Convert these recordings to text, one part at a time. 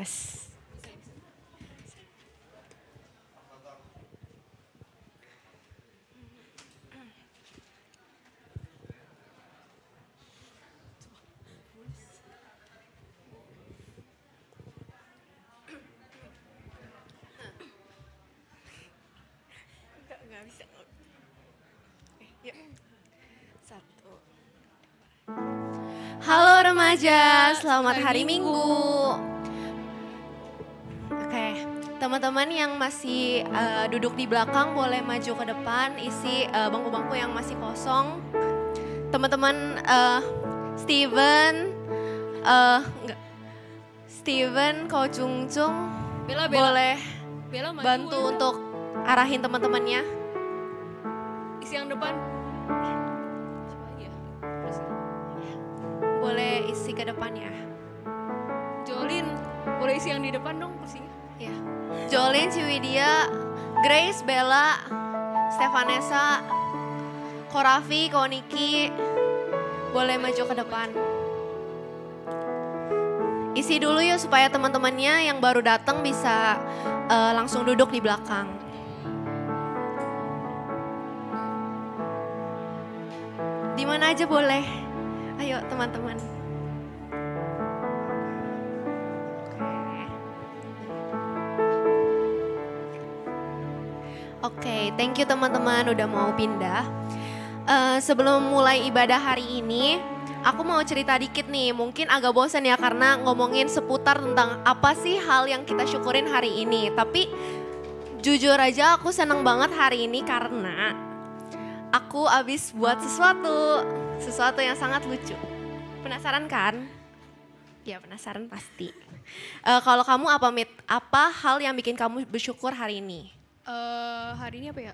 Tes. Nggak bisa. Yuk. Satu. Halo remaja, selamat hari Minggu. Oke, teman-teman yang masih duduk di belakang boleh maju ke depan, isi bangku-bangku yang masih kosong. Teman-teman Steven, Steven, Ko Chung Chung, boleh bantu untuk arahin teman-temannya. Isi yang depan. Boleh isi ke depan ya. Jolin, boleh isi yang di depan dong kursinya. Ya. Jolin, Ciwidia, Grace, Bella, Stefanesa, Korafi, Koniki, boleh maju ke depan. Isi dulu yuk supaya teman-temannya yang baru datang bisa langsung duduk di belakang. Di mana aja boleh. Ayo teman-teman. Oke, thank you teman-teman udah mau pindah. Sebelum mulai ibadah hari ini, aku mau cerita dikit nih. Mungkin agak bosan ya karena ngomongin seputar tentang apa sih hal yang kita syukurin hari ini. Tapi jujur aja aku seneng banget hari ini karena aku abis buat sesuatu yang sangat lucu. Penasaran kan? Ya penasaran pasti. Kalau kamu apa Mit? Apa hal yang bikin kamu bersyukur hari ini? Hari ini apa ya?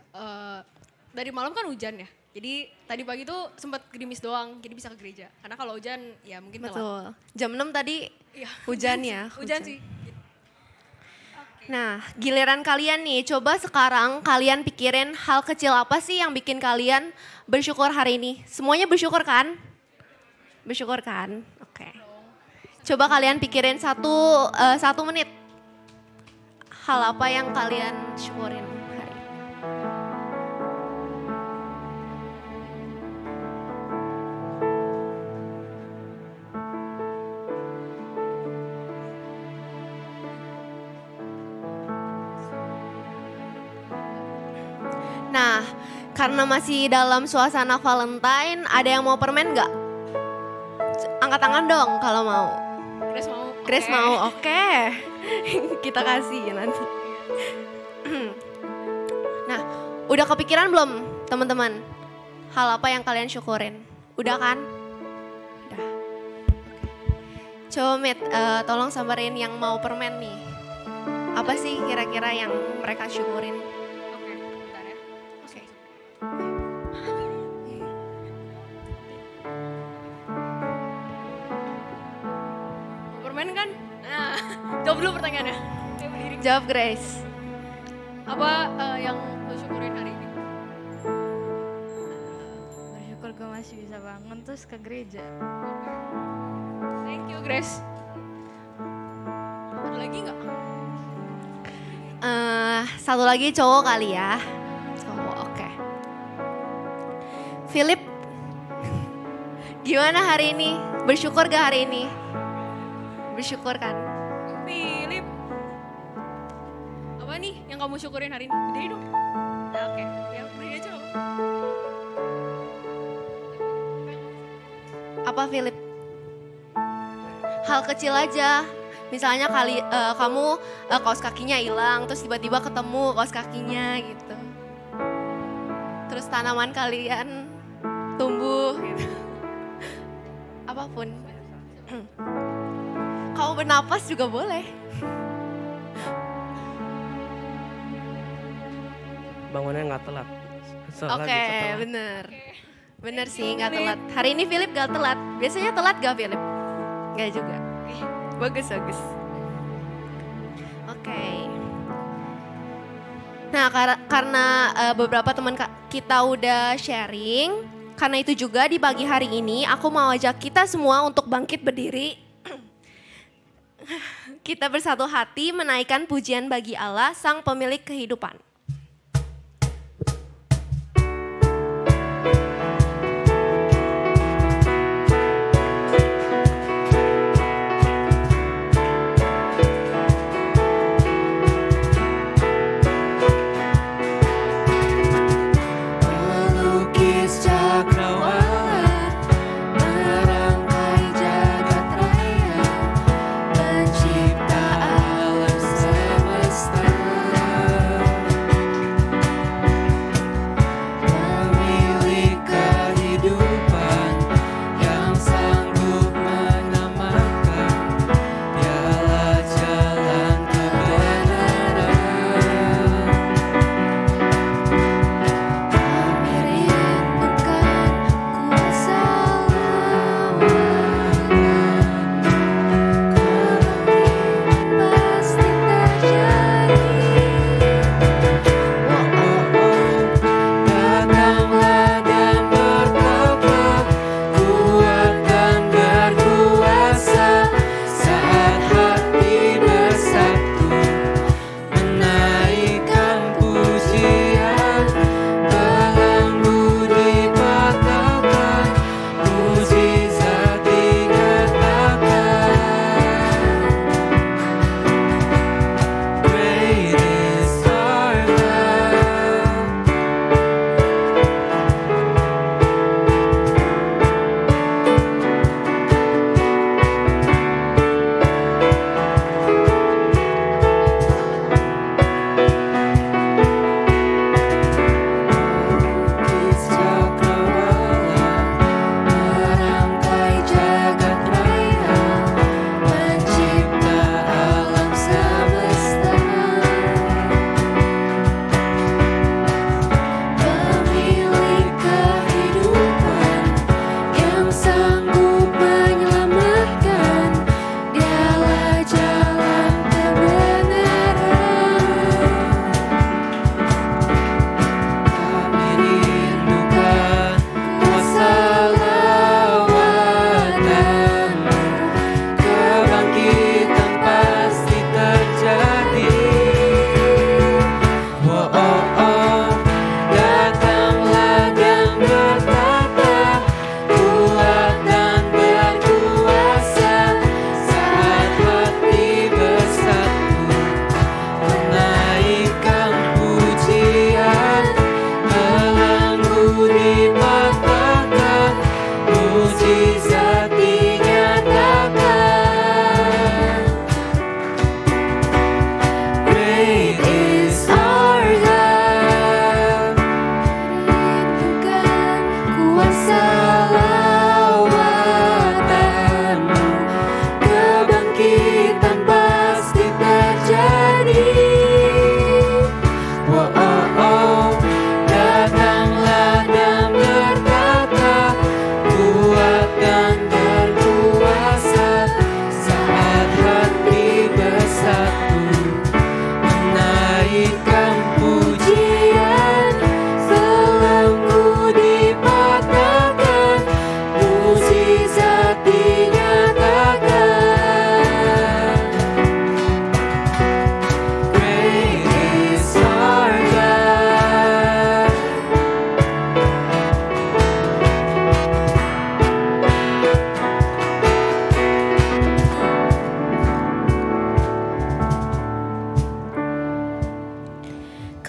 Dari malam kan hujan ya. Jadi tadi pagi tuh sempat gerimis doang, jadi bisa ke gereja. Karena kalau hujan ya mungkin telat. Betul. Jam 6 tadi ya, hujan ya? Hujan sih. Nah, giliran kalian nih, coba sekarang kalian pikirin hal kecil apa sih yang bikin kalian bersyukur hari ini? Semuanya bersyukur kan? Bersyukur kan? Oke. Coba kalian pikirin satu menit. Hal apa yang kalian syukurin hari ini? Nah, karena masih dalam suasana Valentine, ada yang mau permen nggak? Angkat tangan dong kalau mau. Grace mau. Grace mau, oke. Kita kasih nanti. Nah, udah kepikiran belum teman-teman? Hal apa yang kalian syukurin? Udah kan? Udah. Coba Mit, tolong samperin yang mau permen nih. Apa sih kira-kira yang mereka syukurin? Oke, bentar ya. Oke. Mau permen kan? Nah, jawab dulu pertanyaannya. Saya berdiri. Jawab Grace. Apa yang lo syukurin hari ini? Bersyukur gue masih bisa bangun terus ke gereja. Thank you Grace. Ada lagi nggak? Satu lagi cowok kali ya. Cowok, oke. Philip, gimana hari ini? Bersyukur gak hari ini? Bersyukur kan? Philip. Apa nih yang kamu syukurin hari ini? Berdiri dong. Ya, oke, ya berdiri aja nggak apa-apa. Apa Philip? Hal kecil aja. Misalnya kamu kaos kakinya hilang, terus tiba-tiba ketemu kaos kakinya gitu. Terus tanaman kalian tumbuh gitu. Apapun. Kamu bernapas juga boleh. Bangunnya nggak telat. Oke, bener. Bener sih nggak telat. Hari ini Philip gak telat. Biasanya telat gak Philip? Gak juga. Bagus. Oke. Nah, karena beberapa teman kita udah sharing, karena itu juga di pagi hari ini aku mau ajak kita semua untuk bangkit berdiri. Kita bersatu hati menaikkan pujian bagi Allah, Sang Pemilik kehidupan.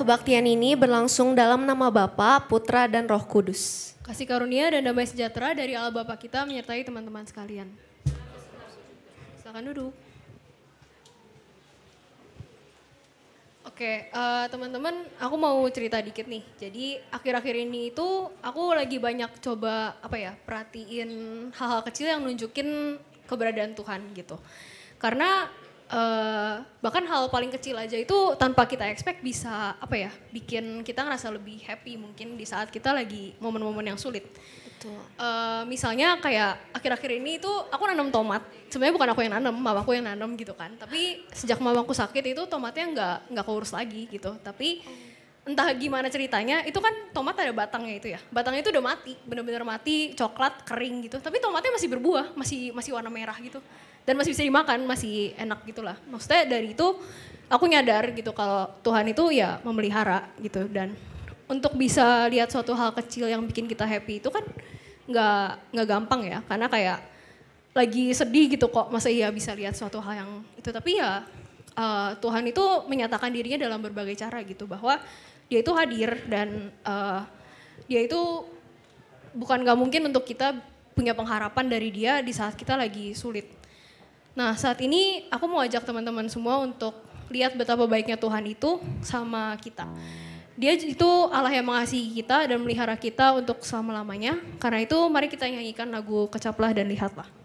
Kebaktian ini berlangsung dalam nama Bapa, Putra, dan Roh Kudus. Kasih karunia dan damai sejahtera dari Allah Bapa kita menyertai teman-teman sekalian. Silakan duduk. Oke, teman-teman, aku mau cerita dikit nih. Jadi akhir-akhir ini itu aku lagi banyak coba perhatiin hal-hal kecil yang nunjukin keberadaan Tuhan gitu. Karena bahkan hal paling kecil aja itu tanpa kita expect bisa bikin kita ngerasa lebih happy mungkin di saat kita lagi momen-momen yang sulit. Betul. Misalnya kayak akhir-akhir ini itu aku nanam tomat. Sebenarnya bukan aku yang nanam, mamaku yang nanam gitu kan. Tapi sejak mamaku sakit itu tomatnya nggak keurus lagi gitu. Tapi entah gimana ceritanya, itu kan tomat ada batangnya itu ya. Batangnya itu udah mati, benar-benar mati, coklat, kering gitu. Tapi tomatnya masih berbuah, masih warna merah gitu. Dan masih bisa dimakan, masih enak gitulah. Maksudnya dari itu aku nyadar gitu kalau Tuhan itu ya memelihara gitu. Dan untuk bisa lihat suatu hal kecil yang bikin kita happy itu kan nggak gampang ya. Karena kayak lagi sedih gitu kok, masa iya bisa lihat suatu hal yang itu. Tapi ya Tuhan itu menyatakan dirinya dalam berbagai cara gitu, bahwa dia itu hadir dan dia itu bukan gak mungkin untuk kita punya pengharapan dari dia di saat kita lagi sulit. Nah saat ini aku mau ajak teman-teman semua untuk lihat betapa baiknya Tuhan itu sama kita. Dia itu Allah yang mengasihi kita dan melihara kita untuk selama-lamanya. Karena itu mari kita nyanyikan lagu Kecaplah dan Lihatlah.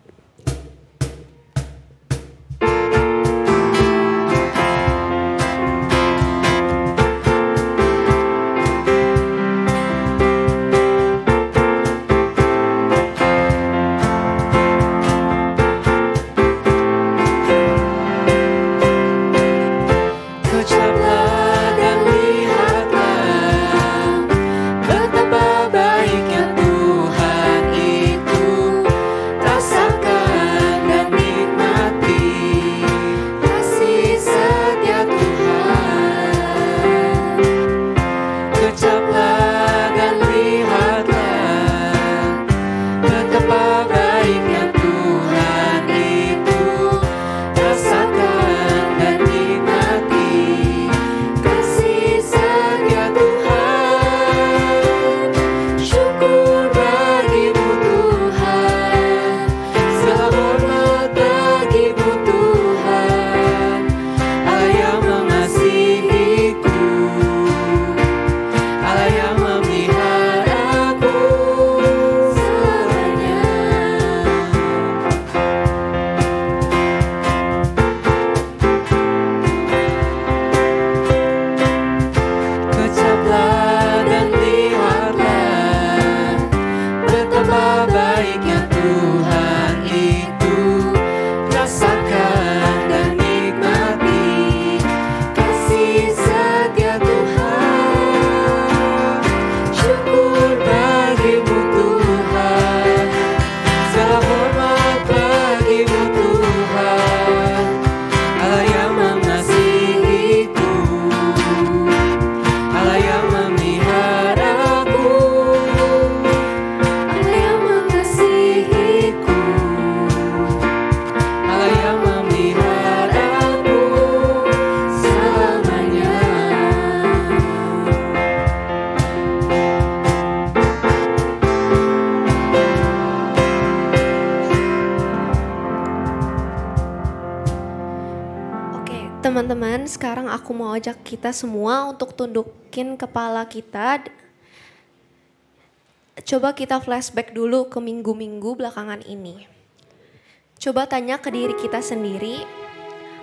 Teman-teman, sekarang aku mau ajak kita semua untuk tundukin kepala kita. Coba kita flashback dulu ke minggu-minggu belakangan ini. Coba tanya ke diri kita sendiri,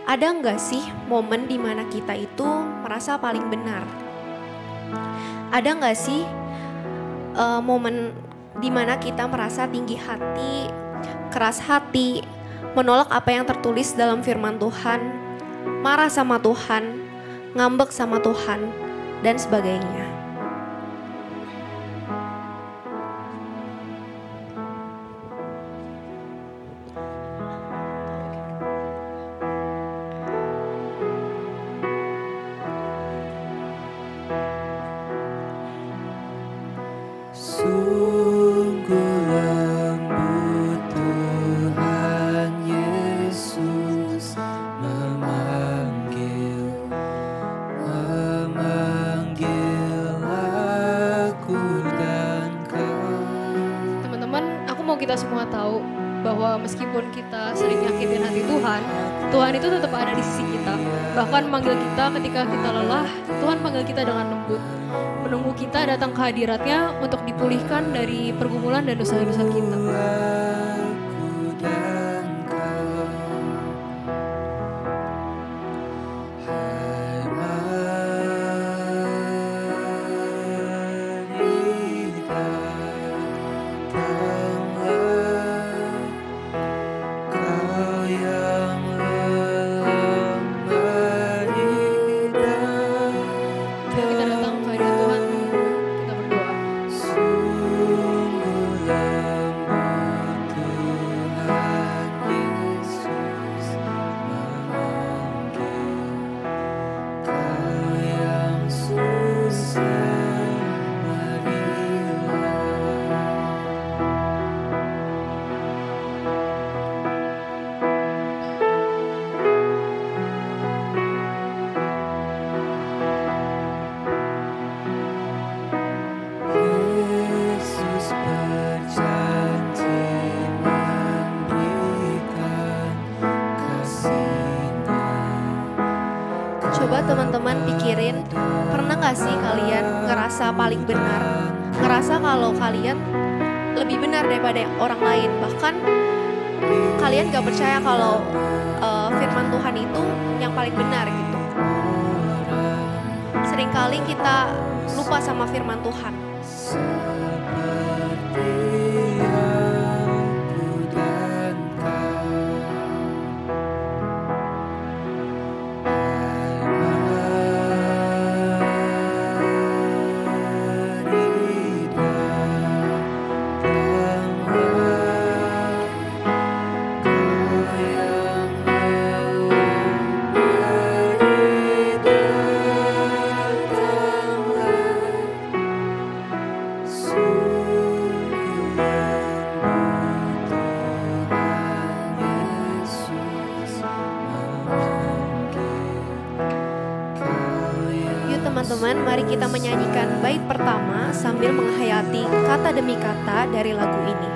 ada nggak sih momen dimana kita itu merasa paling benar? Ada nggak sih momen dimana kita merasa tinggi hati, keras hati, menolak apa yang tertulis dalam firman Tuhan, marah sama Tuhan, ngambek sama Tuhan, dan sebagainya. Kita semua tahu bahwa meskipun kita sering nyakitin hati Tuhan, Tuhan itu tetap ada di sisi kita. Bahkan manggil kita ketika kita lelah, Tuhan panggil kita dengan lembut. Menunggu kita datang ke hadiratnya untuk dipulihkan dari pergumulan dan dosa-dosa kita. lain. Pernah gak sih kalian ngerasa paling benar? Ngerasa kalau kalian lebih benar daripada orang lain. Bahkan kalian gak percaya kalau firman Tuhan itu yang paling benar gitu. Seringkali kita lupa sama firman Tuhan. Teman-teman, mari kita menyanyikan bait pertama sambil menghayati kata demi kata dari lagu ini.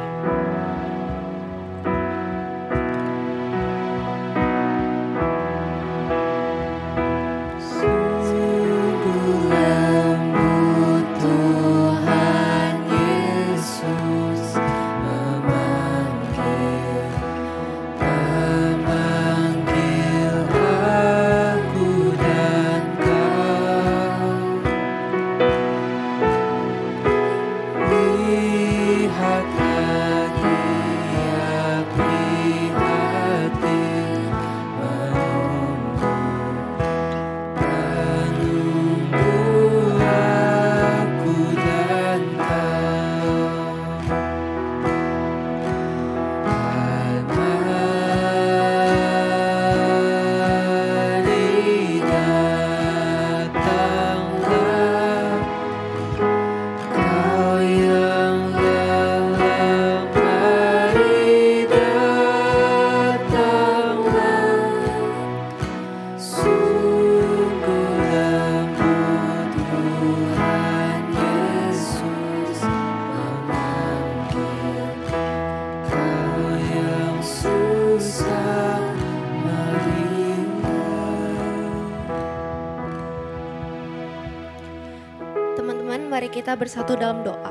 Mari kita bersatu dalam doa.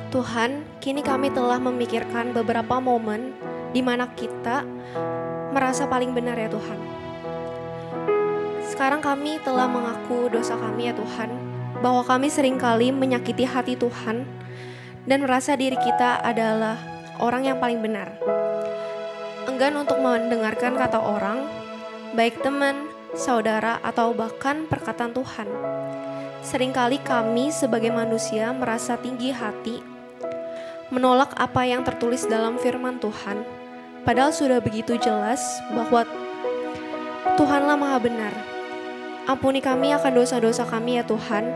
Tuhan, kini kami telah memikirkan beberapa momen di mana kita merasa paling benar ya Tuhan. Sekarang kami telah mengaku dosa kami ya Tuhan, bahwa kami seringkali menyakiti hati Tuhan dan merasa diri kita adalah orang yang paling benar. Enggan untuk mendengarkan kata orang, baik teman, saudara, atau bahkan perkataan Tuhan. Seringkali kami sebagai manusia merasa tinggi hati, menolak apa yang tertulis dalam firman Tuhan, padahal sudah begitu jelas bahwa Tuhanlah Maha Benar. Ampuni kami akan dosa-dosa kami ya Tuhan.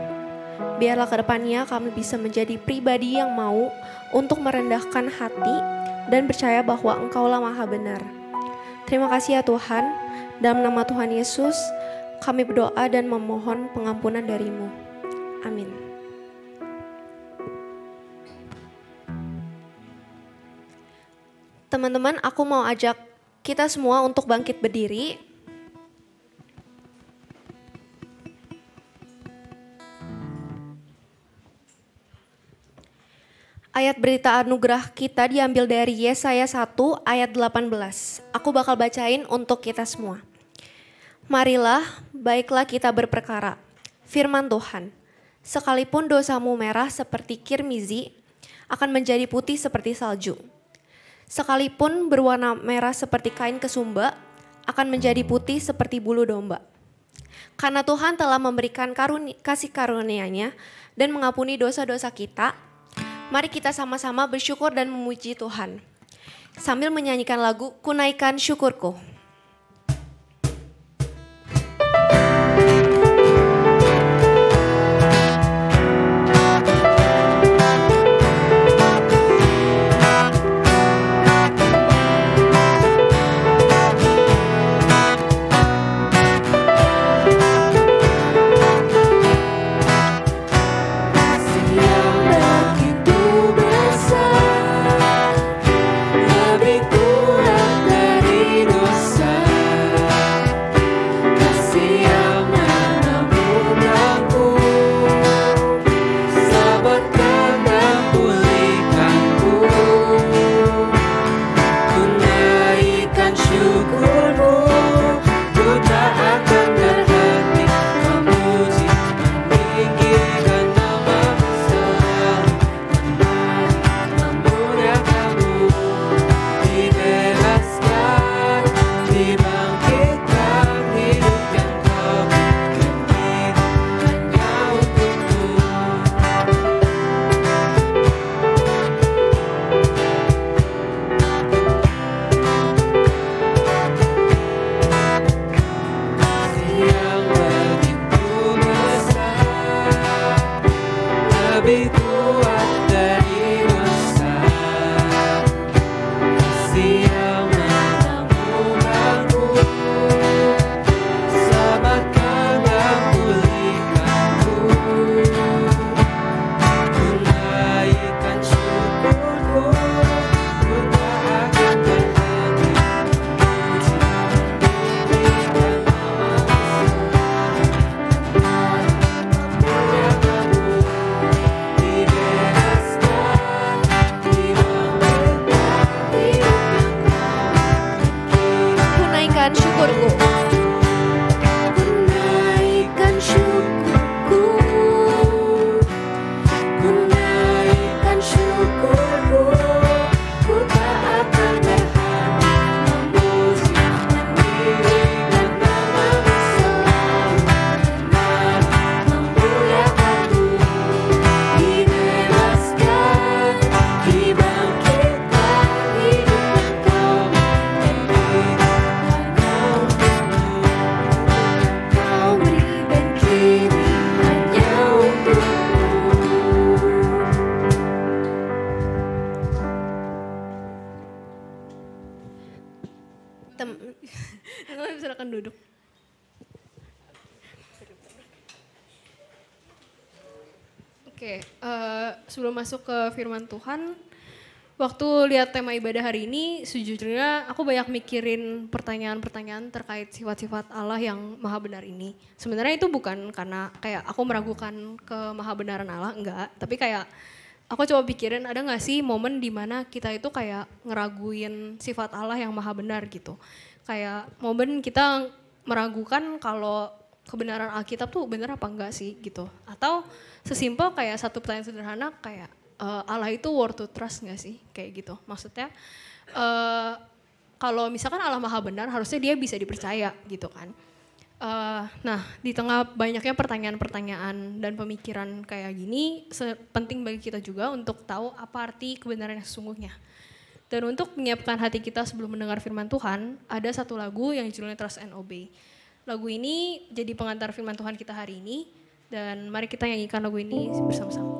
Biarlah kedepannya kami bisa menjadi pribadi yang mau untuk merendahkan hati dan percaya bahwa Engkaulah Maha Benar. Terima kasih ya Tuhan. Dalam nama Tuhan Yesus, kami berdoa dan memohon pengampunan dari-Mu. Amin. Teman-teman, aku mau ajak kita semua untuk bangkit berdiri. Ayat berita anugerah kita diambil dari Yesaya 1 ayat 18. Aku bakal bacain untuk kita semua. Marilah, baiklah kita berperkara. Firman Tuhan, sekalipun dosamu merah seperti kirmizi, akan menjadi putih seperti salju. Sekalipun berwarna merah seperti kain kesumba, akan menjadi putih seperti bulu domba. Karena Tuhan telah memberikan kasih karunia-Nya dan mengampuni dosa-dosa kita, mari kita sama-sama bersyukur dan memuji Tuhan. Sambil menyanyikan lagu Kunaikan Syukurku. Lebih kuat dari dosa. Oke, sebelum masuk ke firman Tuhan, waktu lihat tema ibadah hari ini, sejujurnya aku banyak mikirin pertanyaan-pertanyaan terkait sifat-sifat Allah yang maha benar ini. Sebenarnya itu bukan karena kayak aku meragukan kemahabenaran Allah, enggak. Tapi kayak aku coba pikirin ada gak sih momen dimana kita itu kayak ngeraguin sifat Allah yang maha benar gitu. Kayak momen kita meragukan kalau kebenaran Alkitab tuh benar apa enggak sih gitu. Atau sesimpel kayak satu pertanyaan sederhana kayak Allah itu worth to trust gak sih? Kayak gitu. Maksudnya kalau misalkan Allah maha benar harusnya dia bisa dipercaya gitu kan. Nah di tengah banyaknya pertanyaan-pertanyaan dan pemikiran kayak gini penting bagi kita juga untuk tahu apa arti kebenaran yang sesungguhnya. Dan untuk menyiapkan hati kita sebelum mendengar firman Tuhan, ada satu lagu yang judulnya Trust and Obey. Lagu ini jadi pengantar firman Tuhan kita hari ini dan mari kita nyanyikan lagu ini bersama-sama.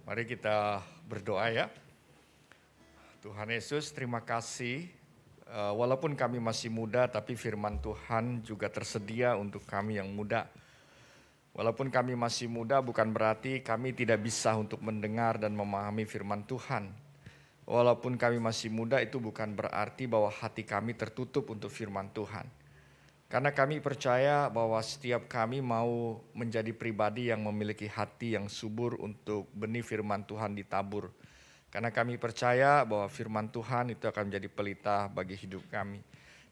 Mari kita berdoa ya. Tuhan Yesus, terima kasih. Walaupun kami masih muda, tapi firman Tuhan juga tersedia untuk kami yang muda. Walaupun kami masih muda, bukan berarti kami tidak bisa untuk mendengar dan memahami firman Tuhan. Walaupun kami masih muda, itu bukan berarti bahwa hati kami tertutup untuk firman Tuhan. Karena kami percaya bahwa setiap kami mau menjadi pribadi yang memiliki hati yang subur untuk benih firman Tuhan ditabur. Karena kami percaya bahwa firman Tuhan itu akan menjadi pelita bagi hidup kami.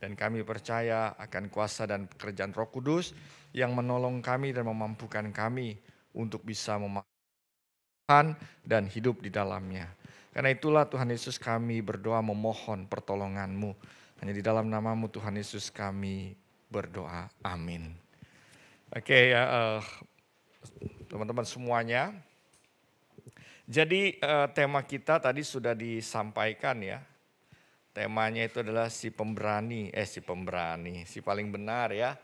Dan kami percaya akan kuasa dan pekerjaan Roh Kudus yang menolong kami dan memampukan kami untuk bisa memahami Tuhan dan hidup di dalamnya. Karena itulah Tuhan Yesus kami berdoa memohon pertolongan-Mu. Hanya di dalam nama-Mu Tuhan Yesus kami berdoa, amin. Oke ya teman-teman semuanya. Jadi tema kita tadi sudah disampaikan ya. Temanya itu adalah si paling benar ya.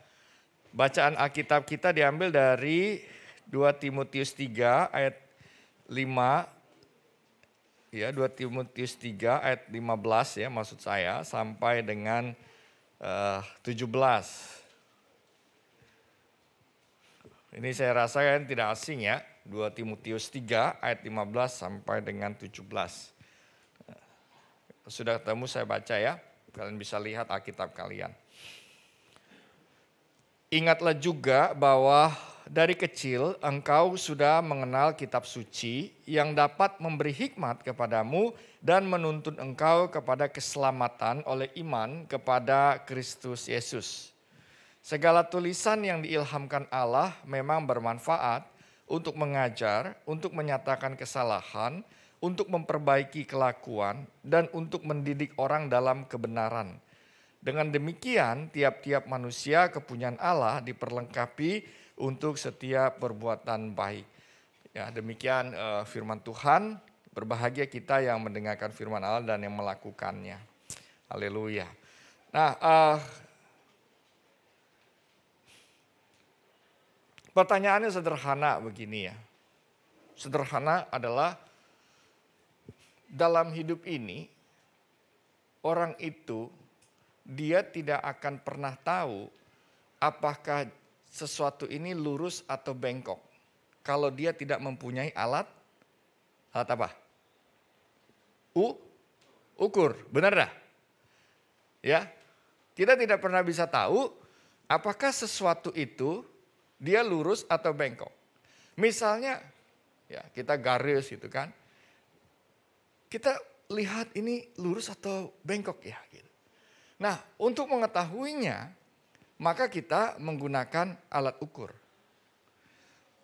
Bacaan Alkitab kita diambil dari 2 Timotius 3 ayat 5. Ya, 2 Timotius 3 ayat 15 ya maksud saya sampai dengan 17. Ini saya rasa kan tidak asing ya. 2 Timotius 3 ayat 15 sampai dengan 17. Sudah ketemu saya baca ya. Kalian bisa lihat Alkitab kalian. Ingatlah juga bahwa dari kecil engkau sudah mengenal kitab suci yang dapat memberi hikmat kepadamu dan menuntun engkau kepada keselamatan oleh iman kepada Kristus Yesus. Segala tulisan yang diilhamkan Allah memang bermanfaat untuk mengajar, untuk menyatakan kesalahan, untuk memperbaiki kelakuan, dan untuk mendidik orang dalam kebenaran. Dengan demikian, tiap-tiap manusia kepunyaan Allah diperlengkapi untuk setiap perbuatan baik. Ya, demikian firman Tuhan. Berbahagia kita yang mendengarkan firman Allah dan yang melakukannya. Haleluya. Nah, pertanyaannya sederhana begini ya. Sederhana adalah dalam hidup ini orang itu dia tidak akan pernah tahu apakah sesuatu ini lurus atau bengkok kalau dia tidak mempunyai alat apa? Ukur, benar dah? Ya, kita tidak pernah bisa tahu apakah sesuatu itu dia lurus atau bengkok. Misalnya, ya kita garis gitu kan, kita lihat ini lurus atau bengkok ya. Gitu. Nah, untuk mengetahuinya, maka kita menggunakan alat ukur.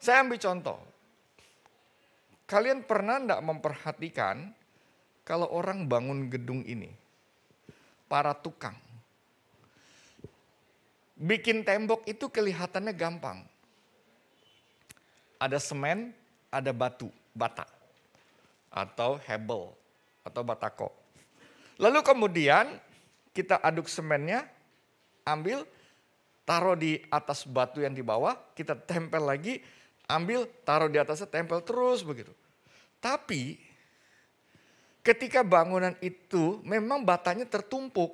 Saya ambil contoh. Kalian pernah enggak memperhatikan kalau orang bangun gedung ini? Para tukang. Bikin tembok itu kelihatannya gampang. Ada semen, ada bata. Atau hebel, atau batako. Lalu kemudian kita aduk semennya, ambil, taruh di atas batu yang di bawah, kita tempel lagi, ambil, taruh di atasnya, tempel terus begitu. Tapi ketika bangunan itu memang batanya tertumpuk.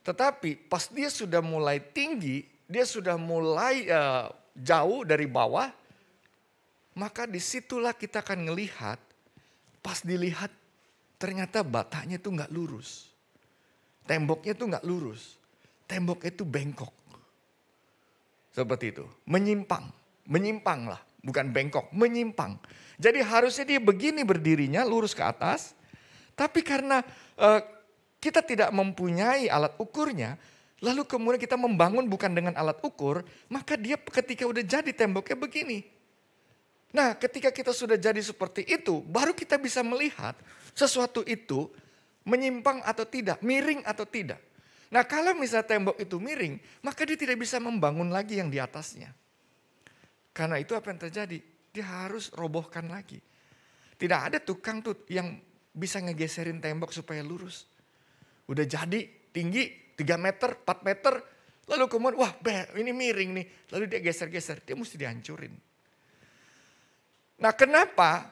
Tetapi pas dia sudah mulai tinggi, dia sudah mulai jauh dari bawah, maka disitulah kita akan ngelihat, pas dilihat ternyata batanya itu nggak lurus. Temboknya itu nggak lurus, temboknya itu bengkok. Seperti itu, menyimpang lah, bukan bengkok, menyimpang. Jadi harusnya dia begini berdirinya, lurus ke atas. Tapi karena kita tidak mempunyai alat ukurnya, lalu kemudian kita membangun bukan dengan alat ukur, maka dia ketika udah jadi temboknya begini. Nah, ketika kita sudah jadi seperti itu, baru kita bisa melihat sesuatu itu menyimpang atau tidak, miring atau tidak. Nah, kalau misalnya tembok itu miring, maka dia tidak bisa membangun lagi yang di atasnya. Karena itu apa yang terjadi? Dia harus robohkan lagi. Tidak ada tukang tuh yang bisa ngegeserin tembok supaya lurus. Udah jadi tinggi 3 meter, 4 meter, lalu kemudian wah ini miring nih. Lalu dia geser-geser, dia mesti dihancurin. Nah, kenapa?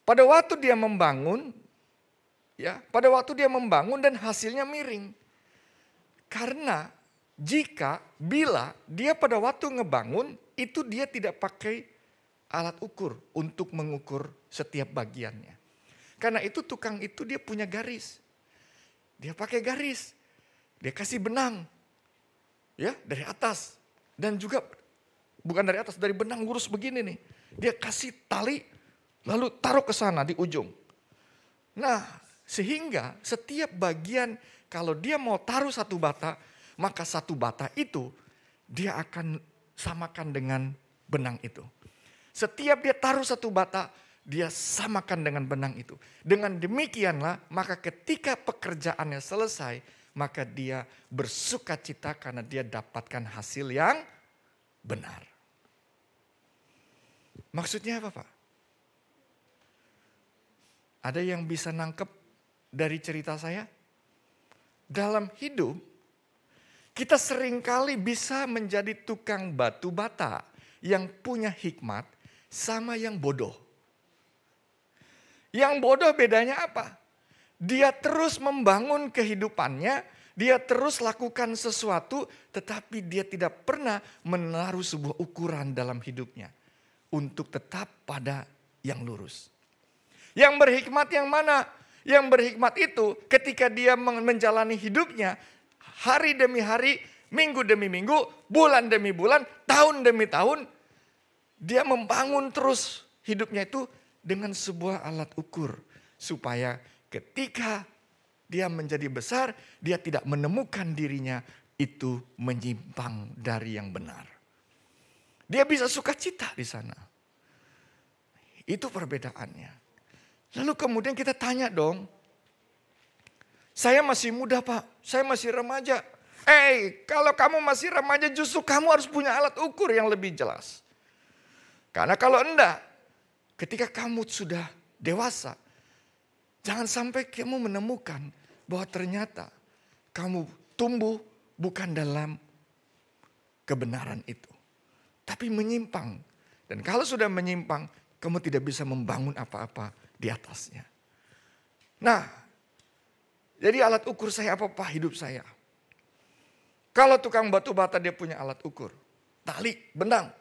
Pada waktu dia membangun, ya, pada waktu dia membangun dan hasilnya miring. Karena bila dia pada waktu ngebangun, itu dia tidak pakai alat ukur untuk mengukur setiap bagiannya. Karena itu tukang itu dia punya garis. Dia pakai garis. Dia kasih benang. Ya, dari atas. Dan juga bukan dari atas, dari benang lurus begini nih. Dia kasih tali. Lalu taruh ke sana di ujung. Nah, sehingga setiap bagian kalau dia mau taruh satu bata, maka satu bata itu dia akan samakan dengan benang itu. Setiap dia taruh satu bata, dia samakan dengan benang itu. Dengan demikianlah, maka ketika pekerjaannya selesai, maka dia bersukacita karena dia dapatkan hasil yang benar. Maksudnya apa, Pak? Ada yang bisa nangkep dari cerita saya? Dalam hidup, kita seringkali bisa menjadi tukang batu bata yang punya hikmat sama yang bodoh. Yang bodoh bedanya apa? Dia terus membangun kehidupannya, dia terus lakukan sesuatu, tetapi dia tidak pernah menaruh sebuah ukuran dalam hidupnya untuk tetap pada yang lurus. Yang berhikmat yang mana? Yang berhikmat itu ketika dia menjalani hidupnya, hari demi hari minggu demi minggu, bulan demi bulan, tahun demi tahun. Dia membangun terus hidupnya itu dengan sebuah alat ukur. Supaya ketika dia menjadi besar, dia tidak menemukan dirinya itu menyimpang dari yang benar. Dia bisa sukacita di sana. Itu perbedaannya. Lalu kemudian kita tanya dong, saya masih muda Pak, saya masih remaja. Kalau kamu masih remaja justru kamu harus punya alat ukur yang lebih jelas. Karena kalau enggak, ketika kamu sudah dewasa, jangan sampai kamu menemukan bahwa ternyata kamu tumbuh bukan dalam kebenaran itu. Tapi menyimpang. Dan kalau sudah menyimpang, kamu tidak bisa membangun apa-apa di atasnya. Nah, jadi alat ukur saya apa Pak hidup saya? Kalau tukang batu bata dia punya alat ukur. Tali, benang.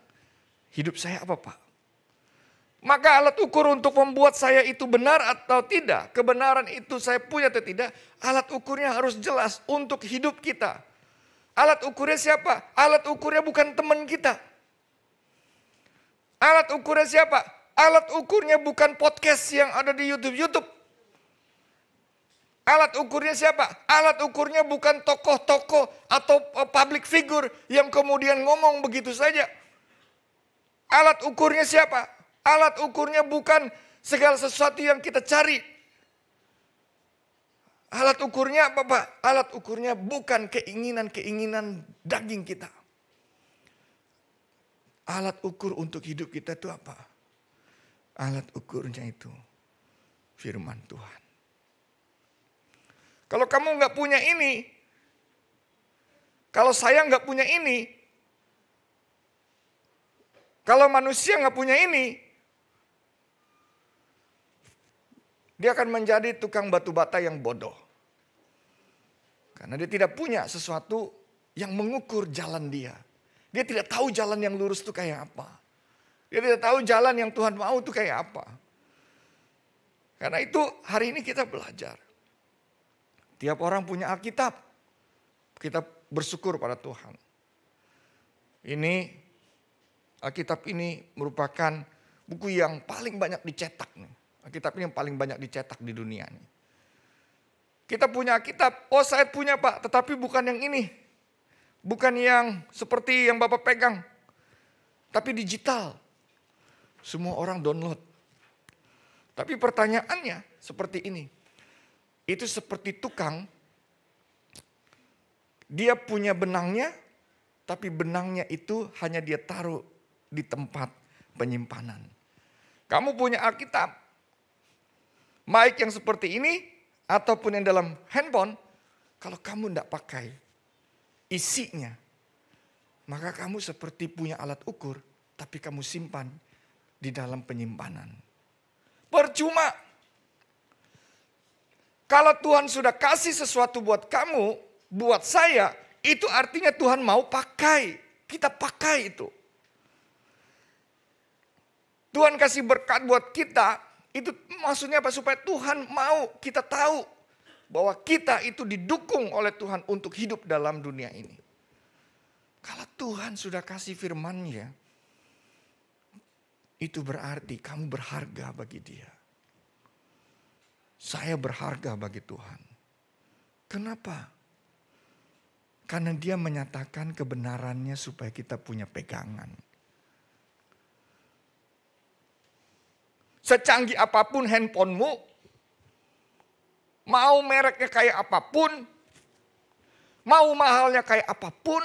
Hidup saya apa Pak? Maka alat ukur untuk membuat saya itu benar atau tidak. Kebenaran itu saya punya atau tidak. Alat ukurnya harus jelas untuk hidup kita. Alat ukurnya siapa? Alat ukurnya bukan teman kita. Alat ukurnya siapa? Alat ukurnya bukan podcast yang ada di YouTube. Alat ukurnya siapa? Alat ukurnya bukan tokoh-tokoh atau public figure yang kemudian ngomong begitu saja. Alat ukurnya siapa? Alat ukurnya bukan segala sesuatu yang kita cari. Alat ukurnya apa Pak? Alat ukurnya bukan keinginan-keinginan daging kita. Alat ukur untuk hidup kita itu apa? Alat ukurnya itu firman Tuhan. Kalau kamu nggak punya ini, kalau saya nggak punya ini, kalau manusia nggak punya ini, dia akan menjadi tukang batu bata yang bodoh. Karena dia tidak punya sesuatu yang mengukur jalan dia. Dia tidak tahu jalan yang lurus itu kayak apa. Dia tidak tahu jalan yang Tuhan mau itu kayak apa. Karena itu hari ini kita belajar. Tiap orang punya Alkitab. Kita bersyukur pada Tuhan. Ini Alkitab ini merupakan buku yang paling banyak dicetak nih. Alkitab ini yang paling banyak dicetak di dunia ini. Kita punya Alkitab. Oh saya punya Pak, tetapi bukan yang ini. Bukan yang seperti yang Bapak pegang. Tapi digital. Semua orang download. Tapi pertanyaannya seperti ini. Itu seperti tukang, dia punya benangnya, tapi benangnya itu hanya dia taruh di tempat penyimpanan. Kamu punya Alkitab, baik yang seperti ini, ataupun yang dalam handphone, kalau kamu tidak pakai isinya, maka kamu seperti punya alat ukur, tapi kamu simpan di dalam penyimpanan. Percuma. Kalau Tuhan sudah kasih sesuatu buat kamu, buat saya, itu artinya Tuhan mau pakai. Kita pakai itu. Tuhan kasih berkat buat kita, itu maksudnya apa? Supaya Tuhan mau kita tahu bahwa kita itu didukung oleh Tuhan untuk hidup dalam dunia ini. Kalau Tuhan sudah kasih firman-Nya, itu berarti kamu berharga bagi Dia. Saya berharga bagi Tuhan. Kenapa? Karena Dia menyatakan kebenarannya supaya kita punya pegangan. Secanggih apapun handphonemu, mau mereknya kayak apapun, mau mahalnya kayak apapun,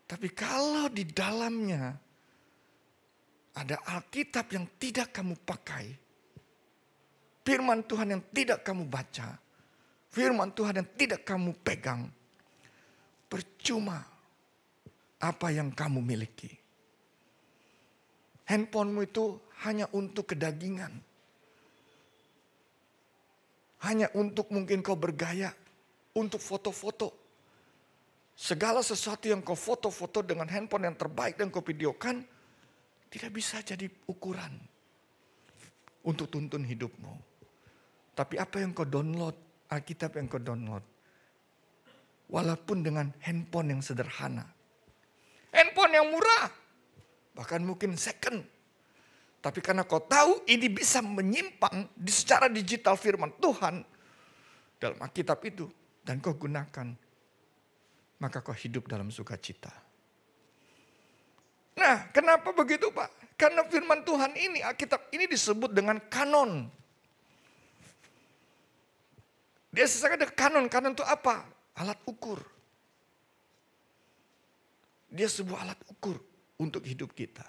tapi kalau di dalamnya ada Alkitab yang tidak kamu pakai, firman Tuhan yang tidak kamu baca, firman Tuhan yang tidak kamu pegang, percuma apa yang kamu miliki. Handphonemu itu hanya untuk kedagingan. Hanya untuk mungkin kau bergaya, untuk foto-foto. Segala sesuatu yang kau foto-foto dengan handphone yang terbaik dan kau videokan, tidak bisa jadi ukuran untuk tuntun hidupmu. Tapi apa yang kau download, Alkitab yang kau download, Walaupun dengan handphone yang sederhana. Handphone yang murah. Bahkan mungkin second. Tapi karena kau tahu ini bisa menyimpang secara digital firman Tuhan dalam Alkitab itu. Dan kau gunakan. Maka kau hidup dalam sukacita. Nah, kenapa begitu Pak? Karena firman Tuhan ini, Alkitab ini disebut dengan kanon. Dia sesuai dengan kanon. Kanon itu apa? Alat ukur. Dia sebuah alat ukur untuk hidup kita.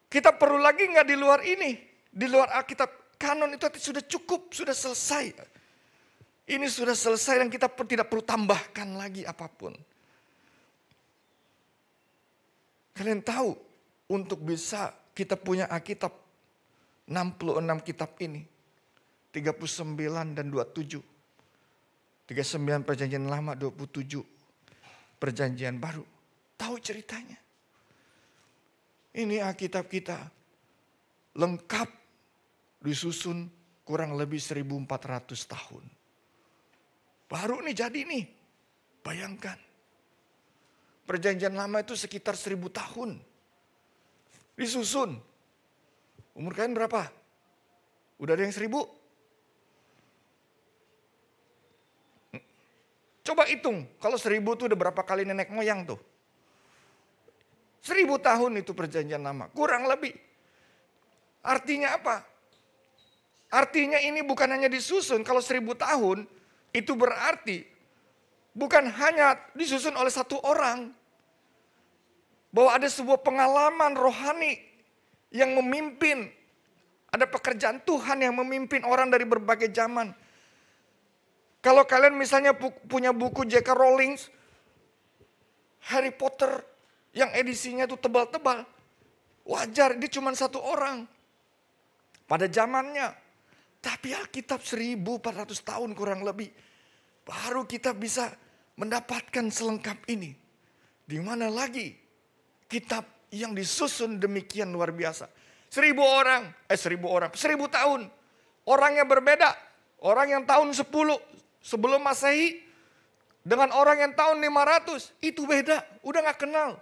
Kita perlu lagi nggak di luar ini? Di luar Alkitab, kanon itu sudah cukup, sudah selesai. Ini sudah selesai dan kita tidak perlu tambahkan lagi apapun. Kalian tahu, untuk bisa kita punya Alkitab 66 kitab ini. 39 dan 27. 39 perjanjian lama, 27 perjanjian baru. Tahu ceritanya. Ini Alkitab kita lengkap disusun kurang lebih 1400 tahun. Baru nih jadi nih. Bayangkan. Perjanjian lama itu sekitar 1000 tahun. Disusun. Umur kalian berapa? Udah ada yang 1000? Coba hitung, kalau 1000 itu udah berapa kali nenek moyang tuh? 1000 tahun itu perjanjian lama, kurang lebih. Artinya apa? Artinya ini bukan hanya disusun, kalau 1000 tahun itu berarti bukan hanya disusun oleh satu orang. Bahwa ada sebuah pengalaman rohani yang memimpin. Ada pekerjaan Tuhan yang memimpin orang dari berbagai zaman. Kalau kalian misalnya punya buku J.K. Rowling, Harry Potter yang edisinya itu tebal-tebal. Wajar, dia cuma satu orang. Pada zamannya. Tapi Alkitab 1400 tahun kurang lebih. Baru kita bisa mendapatkan selengkap ini. Di mana lagi kitab yang disusun demikian luar biasa. 1000 tahun. Orangnya berbeda. Orang yang tahun 10 sebelum Masehi dengan orang yang tahun 500 itu beda, udah gak kenal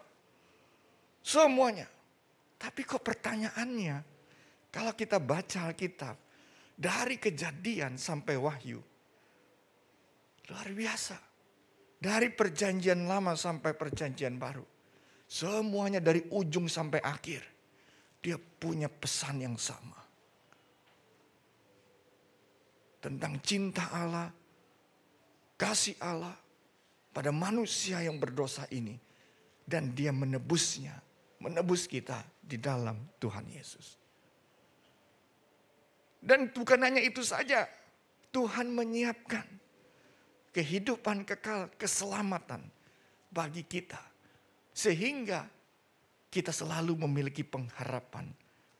semuanya. Tapi kok pertanyaannya, kalau kita baca Alkitab dari Kejadian sampai Wahyu, luar biasa. Dari perjanjian lama sampai perjanjian baru, semuanya dari ujung sampai akhir, dia punya pesan yang sama. Tentang cinta Allah, kasih Allah pada manusia yang berdosa ini. Dan dia menebusnya, menebus kita di dalam Tuhan Yesus. Dan bukan hanya itu saja, Tuhan menyiapkan kehidupan kekal, keselamatan bagi kita. Sehingga kita selalu memiliki pengharapan.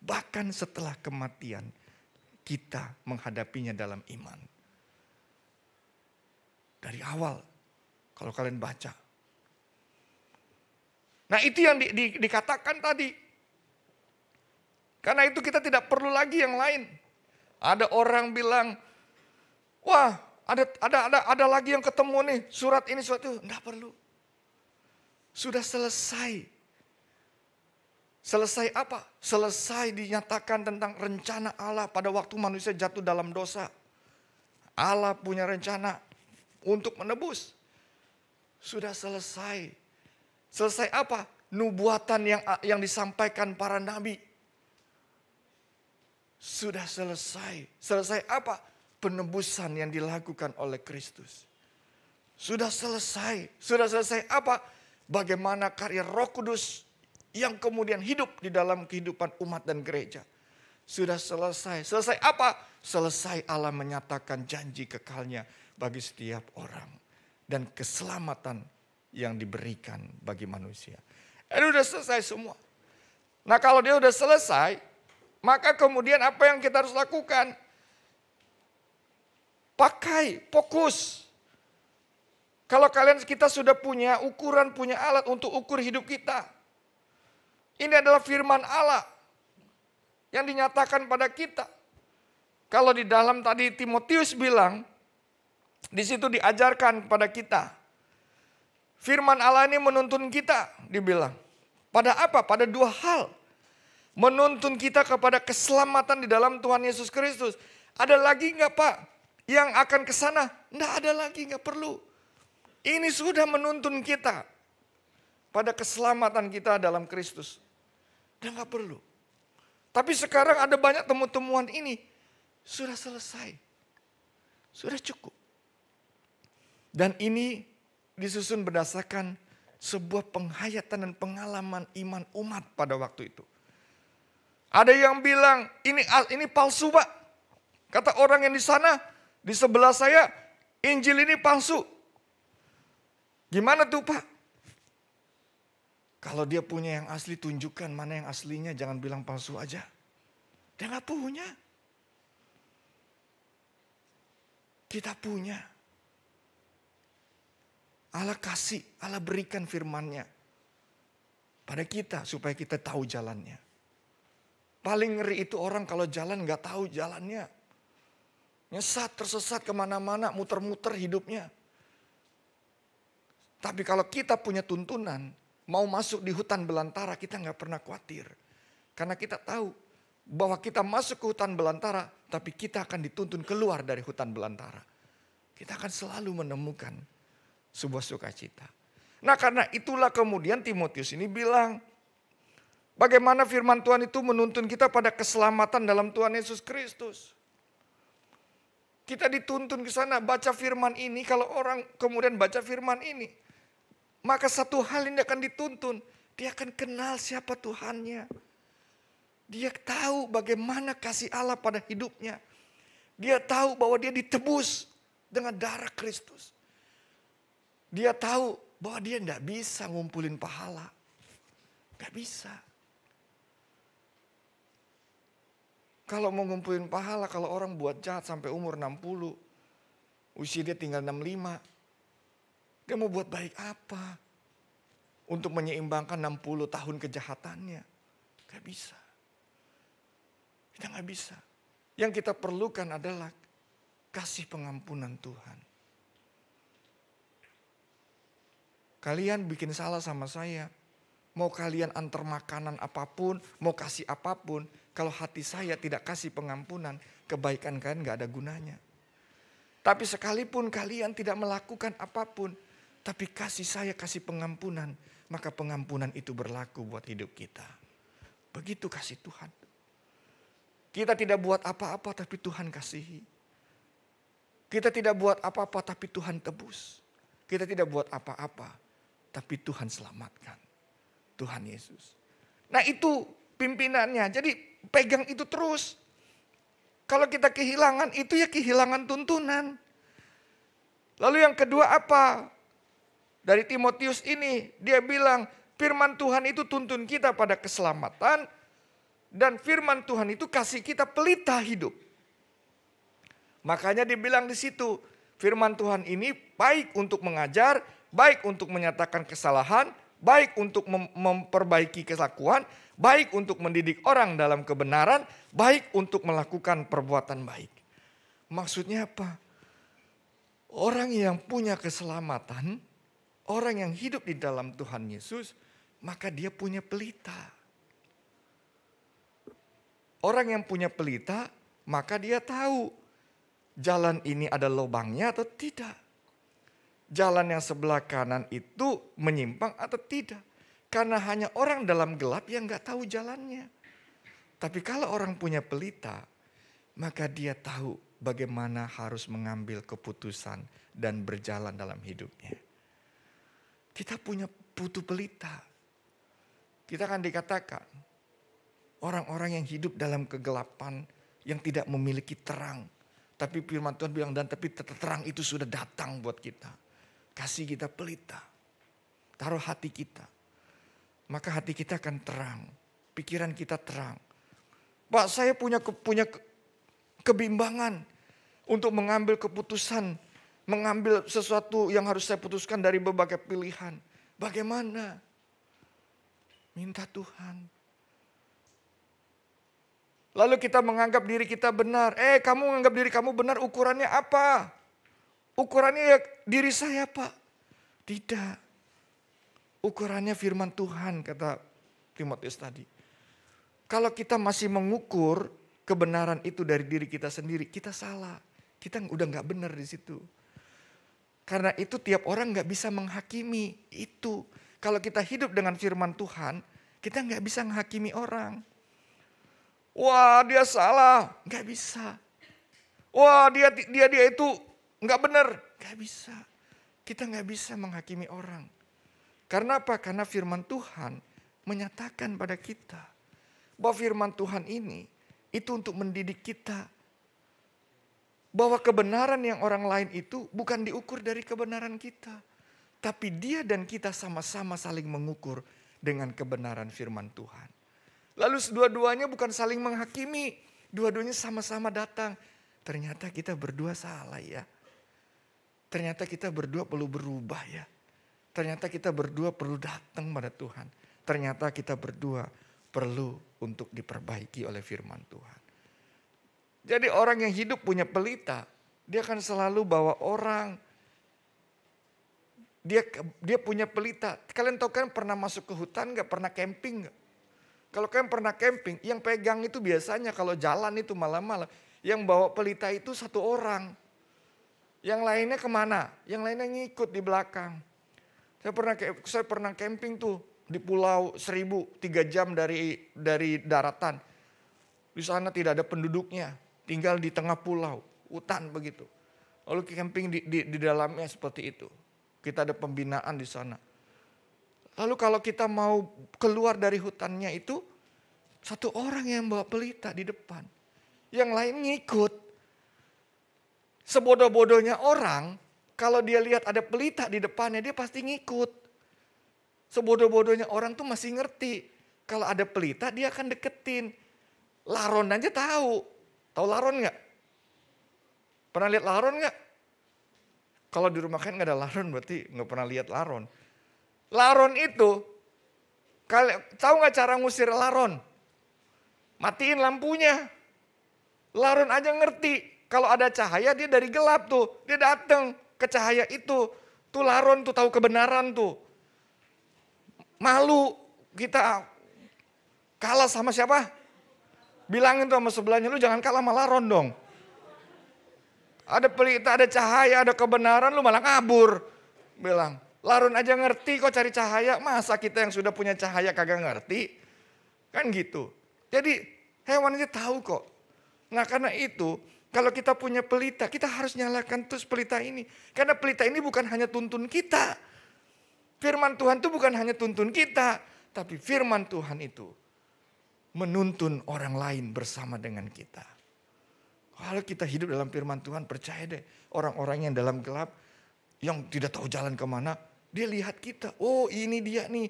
Bahkan setelah kematian, kita menghadapinya dalam iman. Dari awal, kalau kalian baca. Nah itu yang dikatakan tadi. Karena itu kita tidak perlu lagi yang lain. Ada orang bilang, wah ada lagi yang ketemu nih, surat ini, surat itu. Enggak perlu. Sudah selesai. Selesai apa? Selesai dinyatakan tentang rencana Allah pada waktu manusia jatuh dalam dosa. Allah punya rencana untuk menebus. Sudah selesai. Selesai apa? Nubuatan yang disampaikan para nabi. Sudah selesai. Selesai apa? Penebusan yang dilakukan oleh Kristus. Sudah selesai. Sudah selesai apa? Bagaimana karya Roh Kudus yang kemudian hidup di dalam kehidupan umat dan gereja. Sudah selesai. Selesai apa? Selesai Allah menyatakan janji kekalnya bagi setiap orang. Dan keselamatan yang diberikan bagi manusia. Itu udah selesai semua. Nah kalau dia udah selesai, maka kemudian apa yang kita harus lakukan? Pakai, fokus. Kalau kita sudah punya ukuran, punya alat untuk ukur hidup kita. Ini adalah firman Allah yang dinyatakan pada kita. Kalau di dalam tadi Timotius bilang, Di situ diajarkan kepada kita. Firman Allah ini menuntun kita, dibilang. Pada apa? Pada dua hal. Menuntun kita kepada keselamatan di dalam Tuhan Yesus Kristus. Ada lagi enggak Pak yang akan ke sana? Enggak ada lagi, enggak perlu. Ini sudah menuntun kita pada keselamatan kita dalam Kristus. Dan enggak perlu. Tapi sekarang ada banyak temuan ini. Sudah selesai. Sudah cukup. Dan ini disusun berdasarkan sebuah penghayatan dan pengalaman iman umat pada waktu itu. Ada yang bilang ini palsu Pak. Kata orang yang di sana, di sebelah saya, Injil ini palsu. Gimana tuh Pak? Kalau dia punya yang asli, tunjukkan mana yang aslinya, jangan bilang palsu aja. Dia nggak punya. Kita punya. Allah kasih, Allah berikan firman-Nya pada kita supaya kita tahu jalannya. Paling ngeri itu orang kalau jalan nggak tahu jalannya. Nyesat, tersesat kemana-mana, muter-muter hidupnya. Tapi kalau kita punya tuntunan, mau masuk di hutan belantara kita nggak pernah khawatir. Karena kita tahu bahwa kita masuk ke hutan belantara, tapi kita akan dituntun keluar dari hutan belantara. Kita akan selalu menemukan sebuah sukacita. Nah karena itulah kemudian Timotius ini bilang, bagaimana firman Tuhan itu menuntun kita pada keselamatan dalam Tuhan Yesus Kristus. Kita dituntun ke sana baca firman ini, kalau orang kemudian baca firman ini, maka satu hal ini akan dituntun, dia akan kenal siapa Tuhannya. Dia tahu bagaimana kasih Allah pada hidupnya. Dia tahu bahwa dia ditebus dengan darah Kristus. Dia tahu bahwa dia tidak bisa ngumpulin pahala. Gak bisa. Kalau mau ngumpulin pahala, kalau orang buat jahat sampai umur 60, usia dia tinggal 65, dia mau buat baik apa? Untuk menyeimbangkan 60 tahun kejahatannya. Gak bisa. Kita gak bisa. Yang kita perlukan adalah kasih pengampunan Tuhan. Kalian bikin salah sama saya. Mau kalian antar makanan apapun, mau kasih apapun. Kalau hati saya tidak kasih pengampunan, kebaikan kalian gak ada gunanya. Tapi sekalipun kalian tidak melakukan apapun, tapi kasih saya kasih pengampunan, maka pengampunan itu berlaku buat hidup kita. Begitu kasih Tuhan. Kita tidak buat apa-apa tapi Tuhan kasihi. Kita tidak buat apa-apa tapi Tuhan tebus. Kita tidak buat apa-apa tapi Tuhan selamatkan. Tuhan Yesus. Nah itu pimpinannya. Jadi pegang itu terus. Kalau kita kehilangan itu ya kehilangan tuntunan. Lalu yang kedua apa? Dari Timotius ini dia bilang firman Tuhan itu tuntun kita pada keselamatan. Dan firman Tuhan itu kasih kita pelita hidup. Makanya dibilang di situ firman Tuhan ini baik untuk mengajar, baik untuk menyatakan kesalahan, baik untuk memperbaiki kelakuan, baik untuk mendidik orang dalam kebenaran, baik untuk melakukan perbuatan baik. Maksudnya apa? Orang yang punya keselamatan, orang yang hidup di dalam Tuhan Yesus, maka dia punya pelita. Orang yang punya pelita, maka dia tahu jalan ini ada lubangnya atau tidak. Jalan yang sebelah kanan itu menyimpang atau tidak. Karena hanya orang dalam gelap yang gak tahu jalannya. Tapi kalau orang punya pelita, maka dia tahu bagaimana harus mengambil keputusan dan berjalan dalam hidupnya. Kita butuh pelita. Kita akan dikatakan orang-orang yang hidup dalam kegelapan yang tidak memiliki terang. Tapi firman Tuhan bilang dan tapi terang itu sudah datang buat kita. Kasih kita pelita. Taruh hati kita. Maka hati kita akan terang. Pikiran kita terang. Pak saya punya kebimbangan untuk mengambil keputusan. Mengambil sesuatu yang harus saya putuskan dari berbagai pilihan. Bagaimana? Minta Tuhan. Lalu kita menganggap diri kita benar. Kamu menganggap diri kamu benar ukurannya apa? Ukurannya ya diri saya Pak. Tidak. Ukurannya firman Tuhan kata Timotius tadi. Kalau kita masih mengukur kebenaran itu dari diri kita sendiri, kita salah. Kita udah gak benar di situ. Karena itu tiap orang gak bisa menghakimi itu. Kalau kita hidup dengan firman Tuhan, kita gak bisa menghakimi orang. Wah dia salah, gak bisa. Wah dia itu gak benar, gak bisa. Kita gak bisa menghakimi orang. Karena apa? Karena firman Tuhan menyatakan pada kita bahwa firman Tuhan ini itu untuk mendidik kita. Bahwa kebenaran yang orang lain itu bukan diukur dari kebenaran kita. Tapi dia dan kita sama-sama saling mengukur dengan kebenaran firman Tuhan. Lalu dua-duanya bukan saling menghakimi. Dua-duanya sama-sama datang. Ternyata kita berdua salah ya. Ternyata kita berdua perlu berubah ya. Ternyata kita berdua perlu datang pada Tuhan. Ternyata kita berdua perlu untuk diperbaiki oleh firman Tuhan. Jadi orang yang hidup punya pelita, dia akan selalu bawa orang. Dia punya pelita. Kalian tahu kan pernah masuk ke hutan gak? Pernah camping gak? Kalau kalian pernah camping, yang pegang itu biasanya kalau jalan itu malam-malam. Yang bawa pelita itu satu orang. Yang lainnya kemana? Yang lainnya ngikut di belakang. Saya pernah camping tuh di Pulau Seribu, 3 jam dari daratan. Di sana tidak ada penduduknya, tinggal di tengah pulau, hutan begitu. Lalu camping di dalamnya seperti itu. Kita ada pembinaan di sana. Lalu kalau kita mau keluar dari hutannya itu, satu orang yang bawa pelita di depan. Yang lain ngikut. Sebodoh-bodohnya orang, kalau dia lihat ada pelita di depannya, dia pasti ngikut. Sebodoh-bodohnya orang tuh masih ngerti. Kalau ada pelita, dia akan deketin. Laron aja tahu. Tahu laron gak? Pernah lihat laron gak? Kalau di rumah kan gak ada laron, berarti gak pernah lihat laron. Laron itu, tahu gak cara ngusir laron? Matiin lampunya. Laron aja ngerti. Kalau ada cahaya dia dari gelap tuh. Dia datang ke cahaya itu. Tuh laron tuh tahu kebenaran tuh. Malu kita kalah sama siapa? Bilangin tuh sama sebelahnya, lu jangan kalah sama laron dong. Ada pelita, ada cahaya, ada kebenaran, lu malah kabur. Bilang, laron aja ngerti kok cari cahaya. Masa kita yang sudah punya cahaya kagak ngerti? Kan gitu. Jadi hewan aja tahu kok. Nah karena itu, kalau kita punya pelita, kita harus nyalakan terus pelita ini. Karena pelita ini bukan hanya tuntun kita. Firman Tuhan itu bukan hanya tuntun kita. Tapi firman Tuhan itu menuntun orang lain bersama dengan kita. Kalau kita hidup dalam firman Tuhan, percaya deh. Orang-orang yang dalam gelap, yang tidak tahu jalan kemana, dia lihat kita. Oh ini dia nih.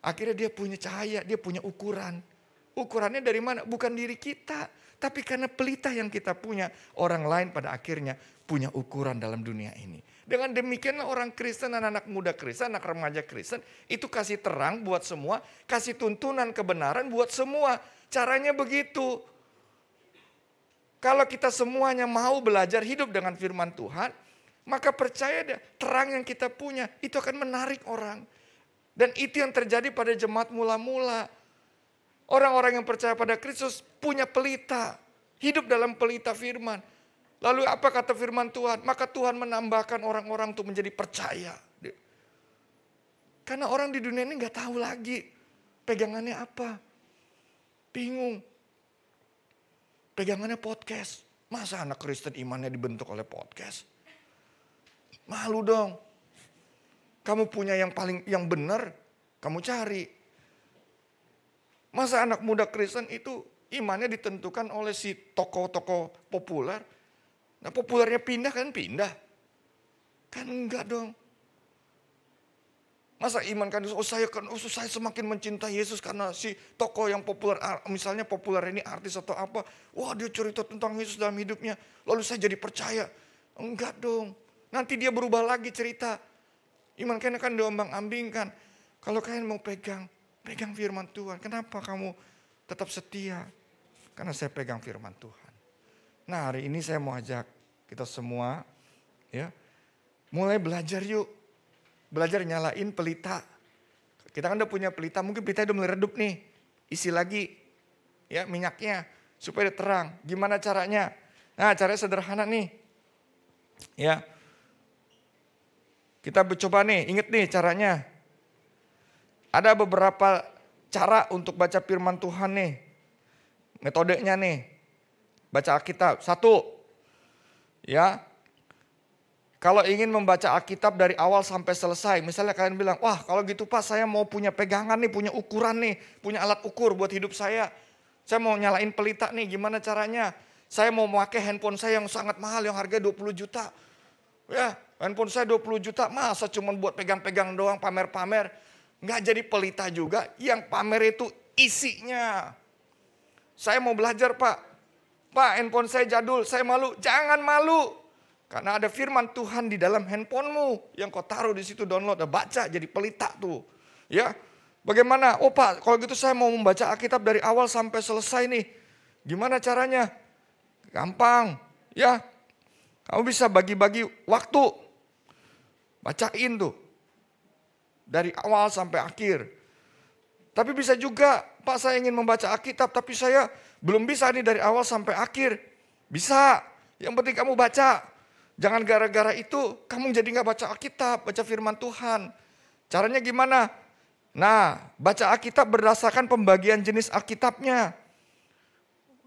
Akhirnya dia punya cahaya, dia punya ukuran. Ukurannya dari mana? Bukan diri kita. Tapi karena pelita yang kita punya, orang lain pada akhirnya punya ukuran dalam dunia ini. Dengan demikianlah orang Kristen, anak-anak muda Kristen, anak remaja Kristen, itu kasih terang buat semua, kasih tuntunan kebenaran buat semua. Caranya begitu. Kalau kita semuanya mau belajar hidup dengan firman Tuhan, maka percaya deh, terang yang kita punya itu akan menarik orang. Dan itu yang terjadi pada jemaat mula-mula. Orang-orang yang percaya pada Kristus punya pelita. Hidup dalam pelita firman. Lalu apa kata firman Tuhan? Maka Tuhan menambahkan orang-orang untuk menjadi percaya. Karena orang di dunia ini gak tahu lagi pegangannya apa. Bingung. Pegangannya podcast. Masa anak Kristen imannya dibentuk oleh podcast? Malu dong. Kamu punya yang benar, kamu cari. Masa anak muda Kristen itu imannya ditentukan oleh si tokoh-tokoh populer. Nah populernya pindah kan pindah. Kan enggak dong. Masa iman kan, saya semakin mencintai Yesus karena si tokoh yang populer, misalnya populer ini artis atau apa. Wah dia cerita tentang Yesus dalam hidupnya. Lalu saya jadi percaya. Enggak dong. Nanti dia berubah lagi cerita. Iman kalian kan diombang-ambingkan. Kalau kalian mau pegang firman Tuhan. Kenapa kamu tetap setia? Karena saya pegang firman Tuhan. Nah hari ini saya mau ajak kita semua Ya. Mulai belajar yuk. Belajar nyalain pelita. Kita kan udah punya pelita, mungkin pelita udah mulai redup nih. Isi lagi ya minyaknya supaya terang. Gimana caranya? Nah, caranya sederhana nih. Ya. Kita coba nih, inget nih caranya. Ada beberapa cara untuk baca firman Tuhan nih. Metodenya nih. Baca Alkitab. 1. Ya. Kalau ingin membaca Alkitab dari awal sampai selesai. Misalnya kalian bilang, wah kalau gitu Pak saya mau punya pegangan nih, punya ukuran nih. Punya alat ukur buat hidup saya. Saya mau nyalain pelita nih, gimana caranya? Saya mau memakai handphone saya yang sangat mahal, yang harganya 20 juta. Ya, handphone saya 20 juta, masa cuma buat pegang-pegang doang, pamer-pamer. Nggak jadi pelita juga, yang pamer itu isinya. Saya mau belajar Pak. Pak handphone saya jadul, saya malu. Jangan malu. Karena ada firman Tuhan di dalam handphonemu yang kau taruh di situ download, baca jadi pelita tuh. Ya, bagaimana? Oh Pak, kalau gitu saya mau membaca Alkitab dari awal sampai selesai nih. Gimana caranya? Gampang, ya. Kamu bisa bagi-bagi waktu, bacain tuh dari awal sampai akhir. Tapi bisa juga, Pak saya ingin membaca Alkitab, tapi saya belum bisa nih dari awal sampai akhir. Bisa, yang penting kamu baca. Jangan gara-gara itu kamu jadi gak baca Alkitab, baca firman Tuhan. Caranya gimana? Nah, baca Alkitab berdasarkan pembagian jenis Alkitabnya.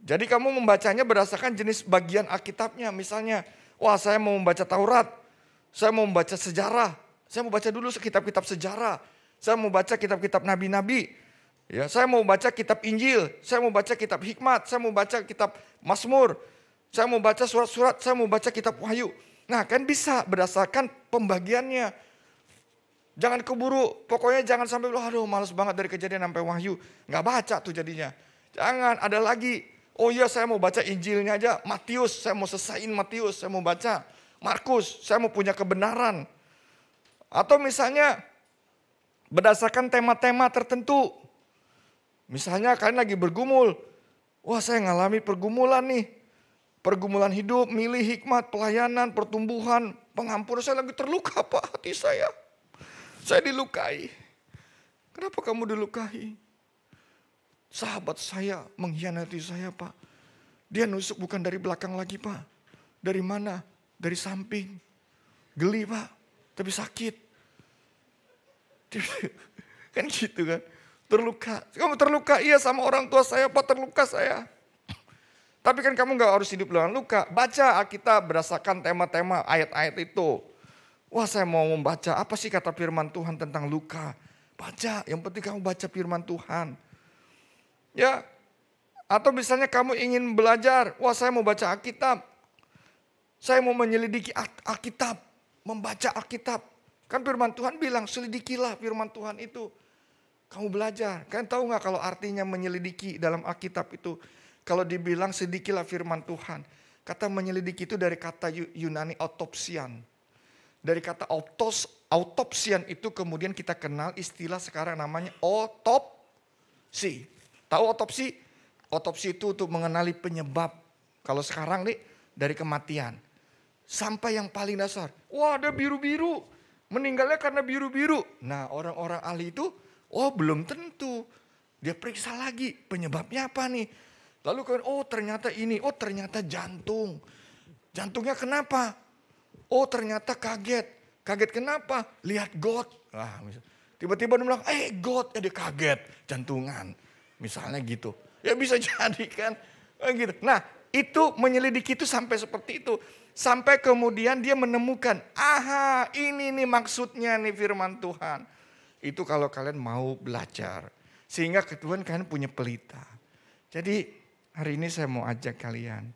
Jadi kamu membacanya berdasarkan jenis bagian Alkitabnya. Misalnya, wah saya mau membaca Taurat, saya mau membaca sejarah. Saya mau baca dulu kitab-kitab sejarah. Saya mau baca kitab-kitab nabi-nabi. Ya, saya mau baca kitab Injil, saya mau baca kitab hikmat, saya mau baca kitab Mazmur. Saya mau baca surat-surat, saya mau baca kitab Wahyu. Nah kan bisa berdasarkan pembagiannya. Jangan keburu, pokoknya jangan sampai, aduh males banget dari Kejadian sampai Wahyu. Nggak baca tuh jadinya. Jangan, ada lagi. Oh iya saya mau baca Injilnya aja, Matius, saya mau selesaiin Matius, saya mau baca. Markus, saya mau punya kebenaran. Atau misalnya berdasarkan tema-tema tertentu. Misalnya kalian lagi bergumul. Wah saya ngalami pergumulan nih. Pergumulan hidup, milih hikmat, pelayanan, pertumbuhan, pengampunan. Saya lagi terluka Pak, hati saya. Saya dilukai. Kenapa kamu dilukai? Sahabat saya mengkhianati saya Pak. Dia nusuk bukan dari belakang lagi Pak. Dari mana? Dari samping. Geli Pak, tapi sakit. Kan gitu kan. Terluka. Kamu terluka? Iya sama orang tua saya Pak, terluka saya. Tapi kan kamu gak harus hidup dengan luka. Baca Alkitab berdasarkan tema-tema ayat-ayat itu. Wah saya mau membaca apa sih kata firman Tuhan tentang luka. Baca, yang penting kamu baca firman Tuhan. Ya, atau misalnya kamu ingin belajar. Wah saya mau baca Alkitab. Saya mau menyelidiki Alkitab. Membaca Alkitab. Kan firman Tuhan bilang selidikilah firman Tuhan itu. Kamu belajar. Kalian tahu gak kalau artinya menyelidiki dalam Alkitab itu? Kalau dibilang selidikilah firman Tuhan. Kata menyelidiki itu dari kata Yunani autopsian. Dari kata autopsian itu kemudian kita kenal istilah sekarang namanya otopsi. Tahu otopsi? Otopsi itu untuk mengenali penyebab. Kalau sekarang nih dari kematian. Sampai yang paling dasar. Wah ada biru-biru. Meninggalnya karena biru-biru. Nah orang-orang ahli itu, oh belum tentu. Dia periksa lagi penyebabnya apa nih. Lalu kemudian, oh ternyata ini, oh ternyata jantung. Jantungnya kenapa? Oh ternyata kaget. Kaget kenapa? Lihat got. Nah, tiba-tiba dia bilang, got. Dia kaget, jantungan. Misalnya gitu. Ya bisa jadi kan. Gitu. Nah itu menyelidiki itu sampai seperti itu. Sampai kemudian dia menemukan, aha ini nih maksudnya nih firman Tuhan. Itu kalau kalian mau belajar. Sehingga Tuhan kalian punya pelita. Jadi hari ini saya mau ajak kalian,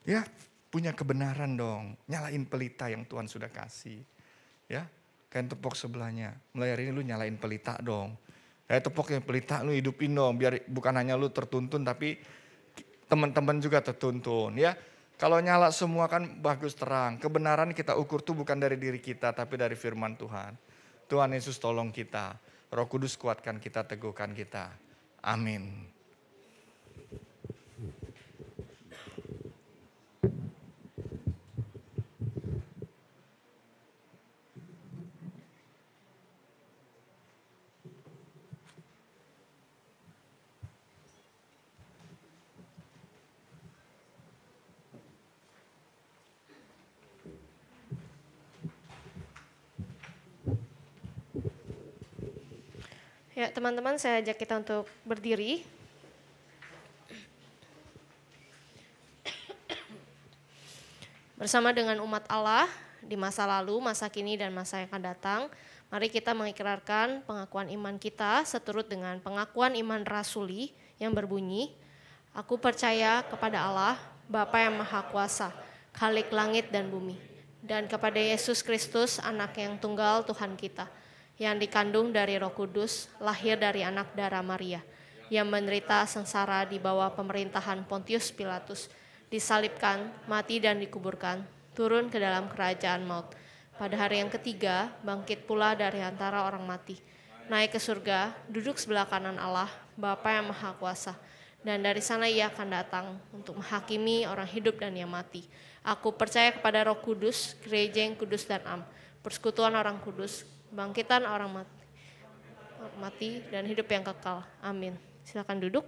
ya punya kebenaran dong, nyalain pelita yang Tuhan sudah kasih, ya. Kalian tepuk sebelahnya, mulai hari ini lu nyalain pelita dong. Tepuk yang pelita lu hidupin dong, biar bukan hanya lu tertuntun tapi teman-teman juga tertuntun, ya. Kalau nyala semua kan bagus terang. Kebenaran kita ukur tuh bukan dari diri kita tapi dari firman Tuhan. Tuhan Yesus tolong kita, Roh Kudus kuatkan kita, teguhkan kita. Amin. Ya, teman-teman, saya ajak kita untuk berdiri. Bersama dengan umat Allah di masa lalu, masa kini, dan masa yang akan datang, mari kita mengikrarkan pengakuan iman kita seturut dengan pengakuan iman rasuli yang berbunyi, Aku percaya kepada Allah, Bapa yang Maha Kuasa, Khalik langit dan bumi, dan kepada Yesus Kristus, Anak yang tunggal Tuhan kita, yang dikandung dari Roh Kudus, lahir dari anak darah Maria, yang menderita sengsara di bawah pemerintahan Pontius Pilatus, disalibkan, mati dan dikuburkan, turun ke dalam kerajaan maut. Pada hari yang ketiga, bangkit pula dari antara orang mati, naik ke surga, duduk sebelah kanan Allah, Bapa yang Maha Kuasa, dan dari sana ia akan datang untuk menghakimi orang hidup dan yang mati. Aku percaya kepada Roh Kudus, gereja yang kudus dan am, persekutuan orang kudus, bangkitan orang mati dan hidup yang kekal. Amin. Silakan duduk.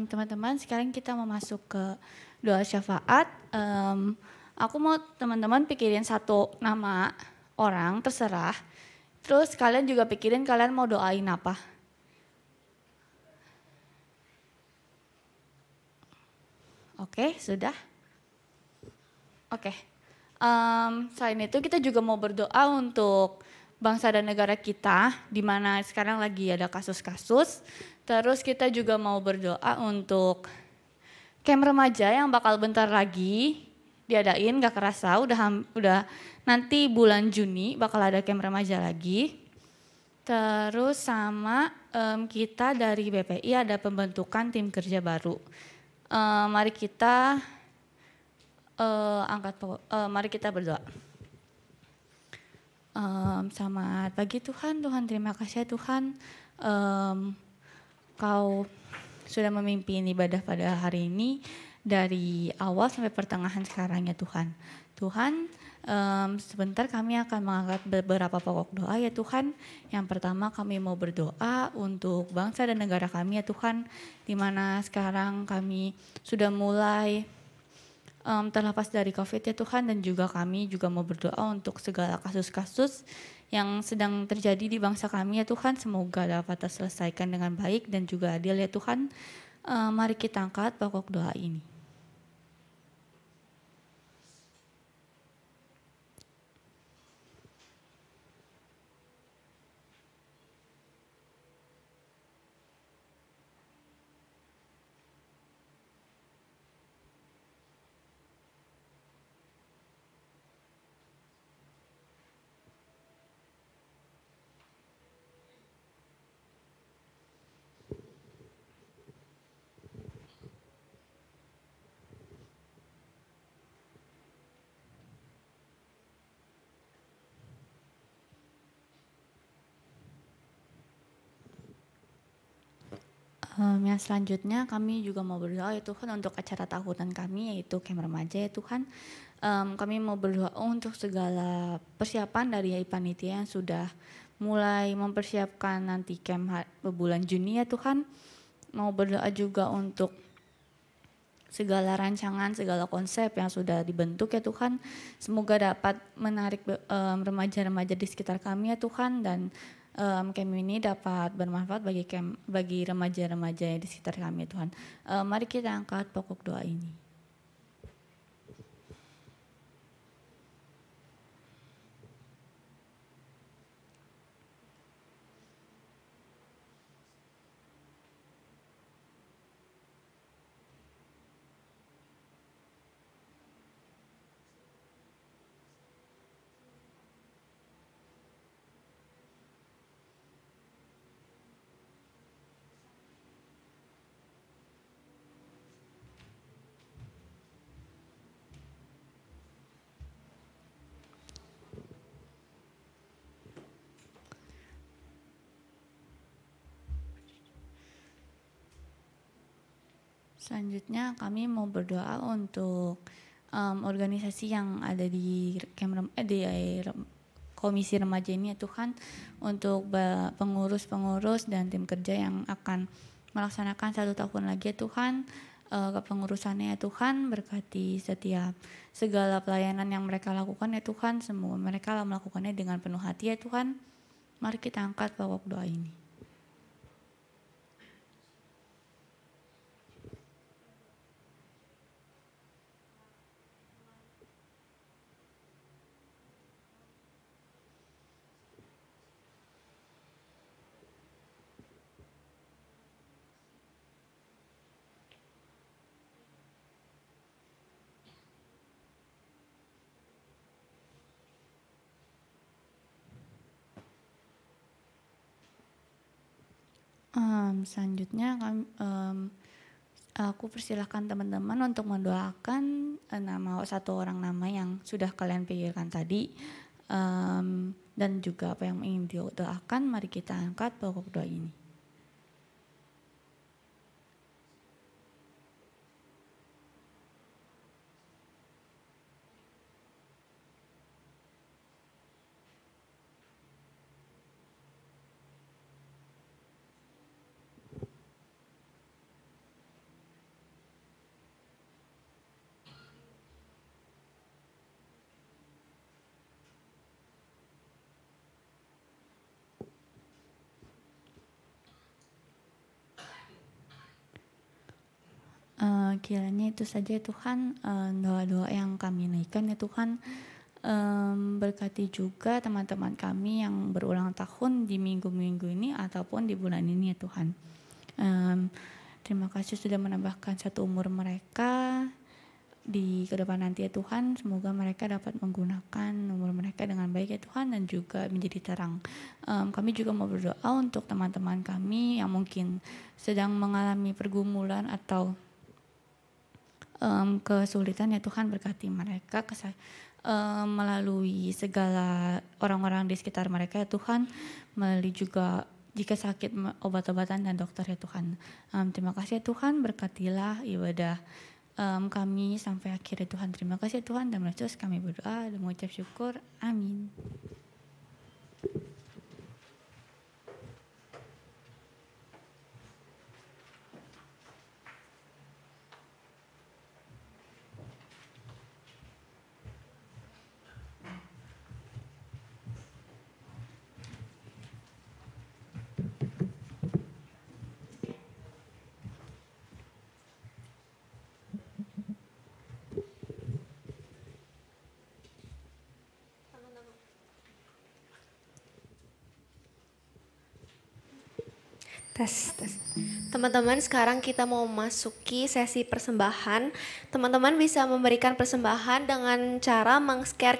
Teman-teman, sekarang kita mau masuk ke doa syafaat. Aku mau teman-teman pikirin satu nama orang, terserah. Terus kalian juga pikirin kalian mau doain apa. Oke, sudah? Oke. Selain itu kita juga mau berdoa untuk bangsa dan negara kita, di mana sekarang lagi ada kasus-kasus. Terus kita juga mau berdoa untuk camp remaja yang bakal bentar lagi diadain, gak kerasa, udah nanti bulan Juni bakal ada camp remaja lagi. Terus sama kita dari BPI ada pembentukan tim kerja baru. Mari kita mari kita berdoa. Selamat pagi Tuhan, terima kasih ya Tuhan. Kau sudah memimpin ibadah pada hari ini dari awal sampai pertengahan sekarang ya Tuhan. Tuhan, sebentar kami akan mengangkat beberapa pokok doa ya Tuhan. Yang pertama kami mau berdoa untuk bangsa dan negara kami ya Tuhan, di mana sekarang kami sudah mulai terlepas dari COVID ya Tuhan, dan juga kami juga mau berdoa untuk segala kasus-kasus yang sedang terjadi di bangsa kami ya Tuhan, semoga dapat terselesaikan dengan baik dan juga adil ya Tuhan. Mari kita angkat pokok doa ini. Yang selanjutnya kami juga mau berdoa ya Tuhan untuk acara tahunan kami, yaitu camp remaja ya Tuhan. Kami mau berdoa untuk segala persiapan dari panitia yang sudah mulai mempersiapkan nanti camp bulan Juni ya Tuhan. Mau berdoa juga untuk segala rancangan, segala konsep yang sudah dibentuk ya Tuhan. Semoga dapat menarik remaja-remaja di sekitar kami ya Tuhan, dan camp ini dapat bermanfaat bagi remaja-remaja di sekitar kami Tuhan. Mari kita angkat pokok doa ini. Selanjutnya kami mau berdoa untuk organisasi yang ada di komisi remaja ini ya Tuhan, untuk pengurus-pengurus dan tim kerja yang akan melaksanakan 1 tahun lagi ya Tuhan. Kepengurusannya ya Tuhan, berkati setiap segala pelayanan yang mereka lakukan ya Tuhan, semua mereka melakukannya dengan penuh hati ya Tuhan. Mari kita angkat pokok doa ini. Selanjutnya aku persilahkan teman-teman untuk mendoakan satu orang nama yang sudah kalian pikirkan tadi, dan juga apa yang ingin didoakan. Mari kita angkat pokok doa ini. Kiranya itu saja Tuhan, doa-doa yang kami naikkan ya Tuhan. Berkati juga teman-teman kami yang berulang tahun di minggu-minggu ini ataupun di bulan ini ya Tuhan. Terima kasih sudah menambahkan 1 umur mereka di kedepan nanti ya Tuhan. Semoga mereka dapat menggunakan umur mereka dengan baik ya Tuhan dan juga menjadi terang. Kami juga mau berdoa untuk teman-teman kami yang mungkin sedang mengalami pergumulan atau kesulitan ya Tuhan, berkati mereka melalui segala orang-orang di sekitar mereka ya Tuhan, melalui juga jika sakit obat-obatan dan dokter ya Tuhan. Terima kasih ya Tuhan, berkatilah ibadah kami sampai akhir ya Tuhan. Terima kasih ya Tuhan, dan terus kami berdoa dan mengucap syukur. Amin. Tes. Teman-teman, sekarang kita mau masuki sesi persembahan. Teman-teman bisa memberikan persembahan dengan cara meng-scan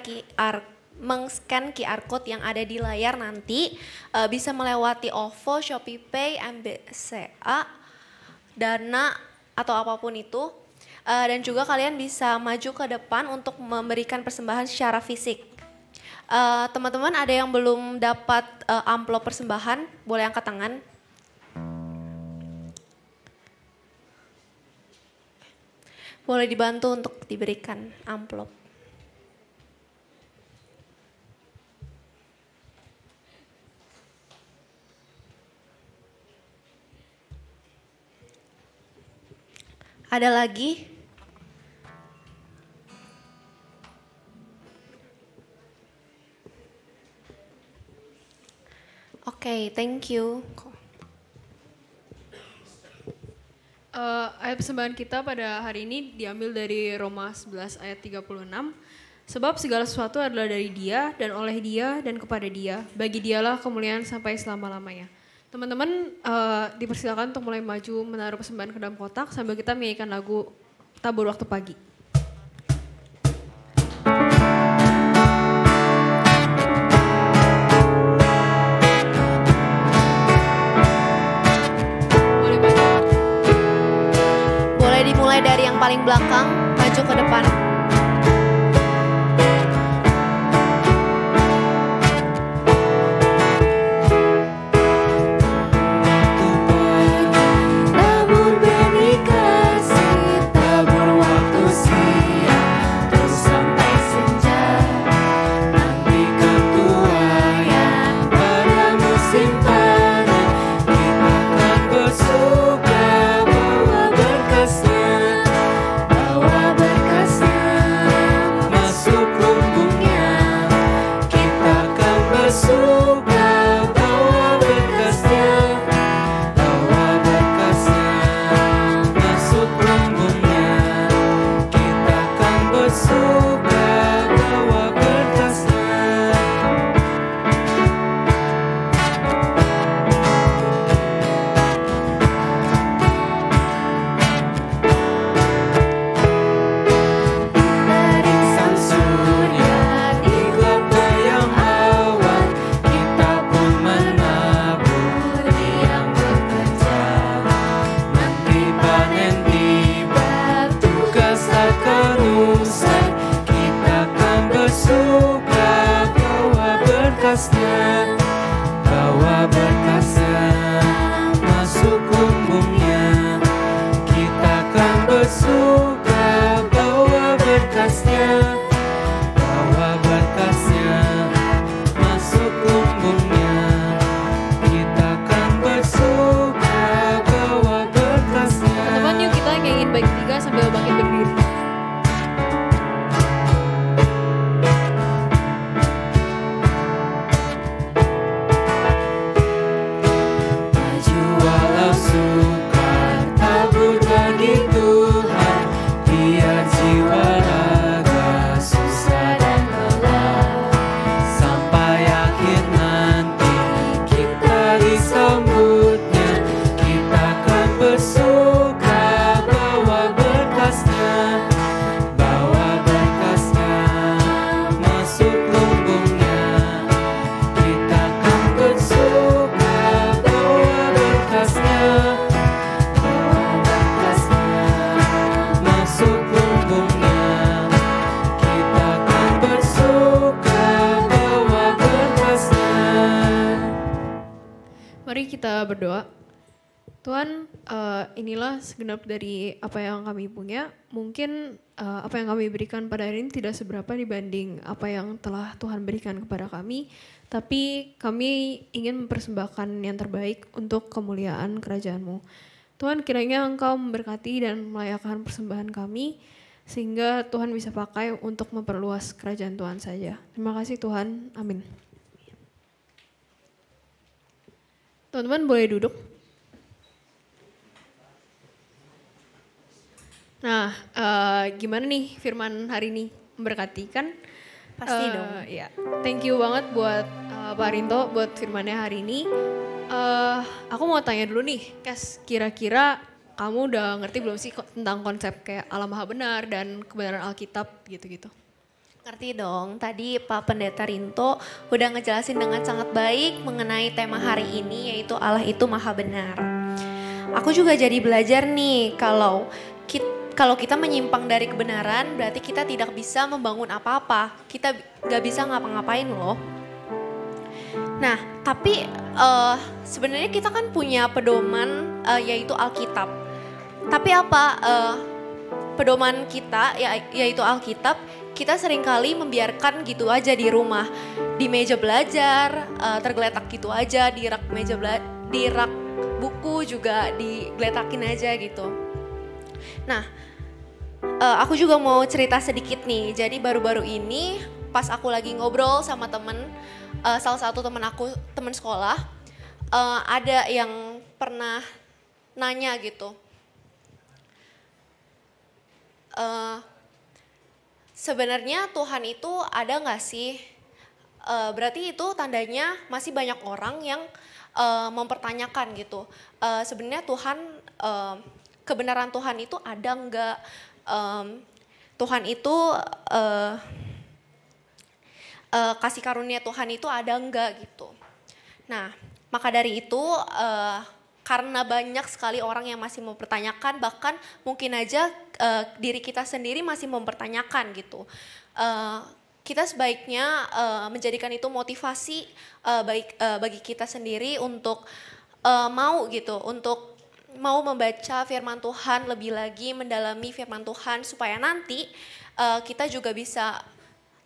QR code yang ada di layar nanti. Bisa melewati OVO, ShopeePay, MBCA, Dana, atau apapun itu. Dan juga kalian bisa maju ke depan untuk memberikan persembahan secara fisik. Teman-teman, ada yang belum dapat amplop persembahan, boleh angkat tangan. Boleh dibantu untuk diberikan amplop. Ada lagi? Oke, thank you. Ayat persembahan kita pada hari ini diambil dari Roma 11 ayat 36. Sebab segala sesuatu adalah dari Dia dan oleh Dia dan kepada Dia. Bagi Dialah kemuliaan sampai selama-lamanya. Teman-teman dipersilakan untuk mulai maju menaruh persembahan ke dalam kotak sambil kita menyanyikan lagu Tabur Waktu Pagi. Dimulai dari yang paling belakang, maju ke depan. Namun benih kasih bersuka bawa berkasnya. Dari sang surya di gelapnya yang awan, kita pun menabur yang bekerja. Nanti panen tiba, tugas akan usai, kita akan bersuka bawa berkasnya, bawa berkasnya masuk lumbungnya. Kita akan bersuka bawa berkasnya, bawa berkasnya masuk lumbungnya. Kita akan bersuka bawa berkasnya. Teman-teman, yuk kita nyanyiin baik tiga sambil bangkit berdiri. Maju walau sukar, tabur bagi Tuhan, biar jiwa raga susah dan lelah. Sampai akhir nanti kita disambutnya, kita akan bersuka bawa berkasnya, bawa berkasnya masuk lumbungnya. Kita akan bersuka bawa berkasnya, bawa berkasnya masuk lumbungnya. Kita akan bersuka bawa berkasnya. Mari kita berdoa. Tuhan, inilah segenap dari apa yang kami punya. Mungkin apa yang kami berikan pada hari ini tidak seberapa dibanding apa yang telah Tuhan berikan kepada kami. Tapi kami ingin mempersembahkan yang terbaik untuk kemuliaan kerajaan-Mu. Tuhan, kiranya Engkau memberkati dan melayakkan persembahan kami, sehingga Tuhan bisa pakai untuk memperluas kerajaan Tuhan saja. Terima kasih Tuhan, amin. Teman-teman boleh duduk. Nah, gimana nih firman hari ini? Memberkati kan? Pasti dong. Ya, thank you banget buat Pak Rinto buat firmannya hari ini. Aku mau tanya dulu nih, Kes, kira-kira kamu udah ngerti belum sih tentang konsep kayak Allah Maha Benar dan kebenaran Alkitab gitu-gitu? Ngerti dong, tadi Pak Pendeta Rinto udah ngejelasin dengan sangat baik mengenai tema hari ini, yaitu Allah itu Maha Benar. Aku juga jadi belajar nih, kalau kita menyimpang dari kebenaran, berarti kita tidak bisa membangun apa-apa. Kita gak bisa ngapa-ngapain loh. Nah, tapi sebenarnya kita kan punya pedoman yaitu Alkitab. Tapi apa pedoman kita yaitu Alkitab, kita seringkali membiarkan gitu aja di rumah, di meja belajar, tergeletak gitu aja, di rak di rak buku juga digeletakin aja gitu. Nah, aku juga mau cerita sedikit nih. Jadi baru-baru ini pas aku lagi ngobrol sama salah satu temen aku, temen sekolah, ada yang pernah nanya gitu. Sebenarnya Tuhan itu ada nggak sih? Berarti itu tandanya masih banyak orang yang mempertanyakan gitu. Sebenarnya Tuhan, kebenaran Tuhan itu ada nggak? Tuhan itu kasih karunia Tuhan itu ada nggak gitu. Nah, maka dari itu karena banyak sekali orang yang masih mempertanyakan, bahkan mungkin aja diri kita sendiri masih mempertanyakan gitu. Kita sebaiknya menjadikan itu motivasi bagi kita sendiri untuk mau gitu, untuk mau membaca firman Tuhan lebih lagi, mendalami firman Tuhan supaya nanti kita juga bisa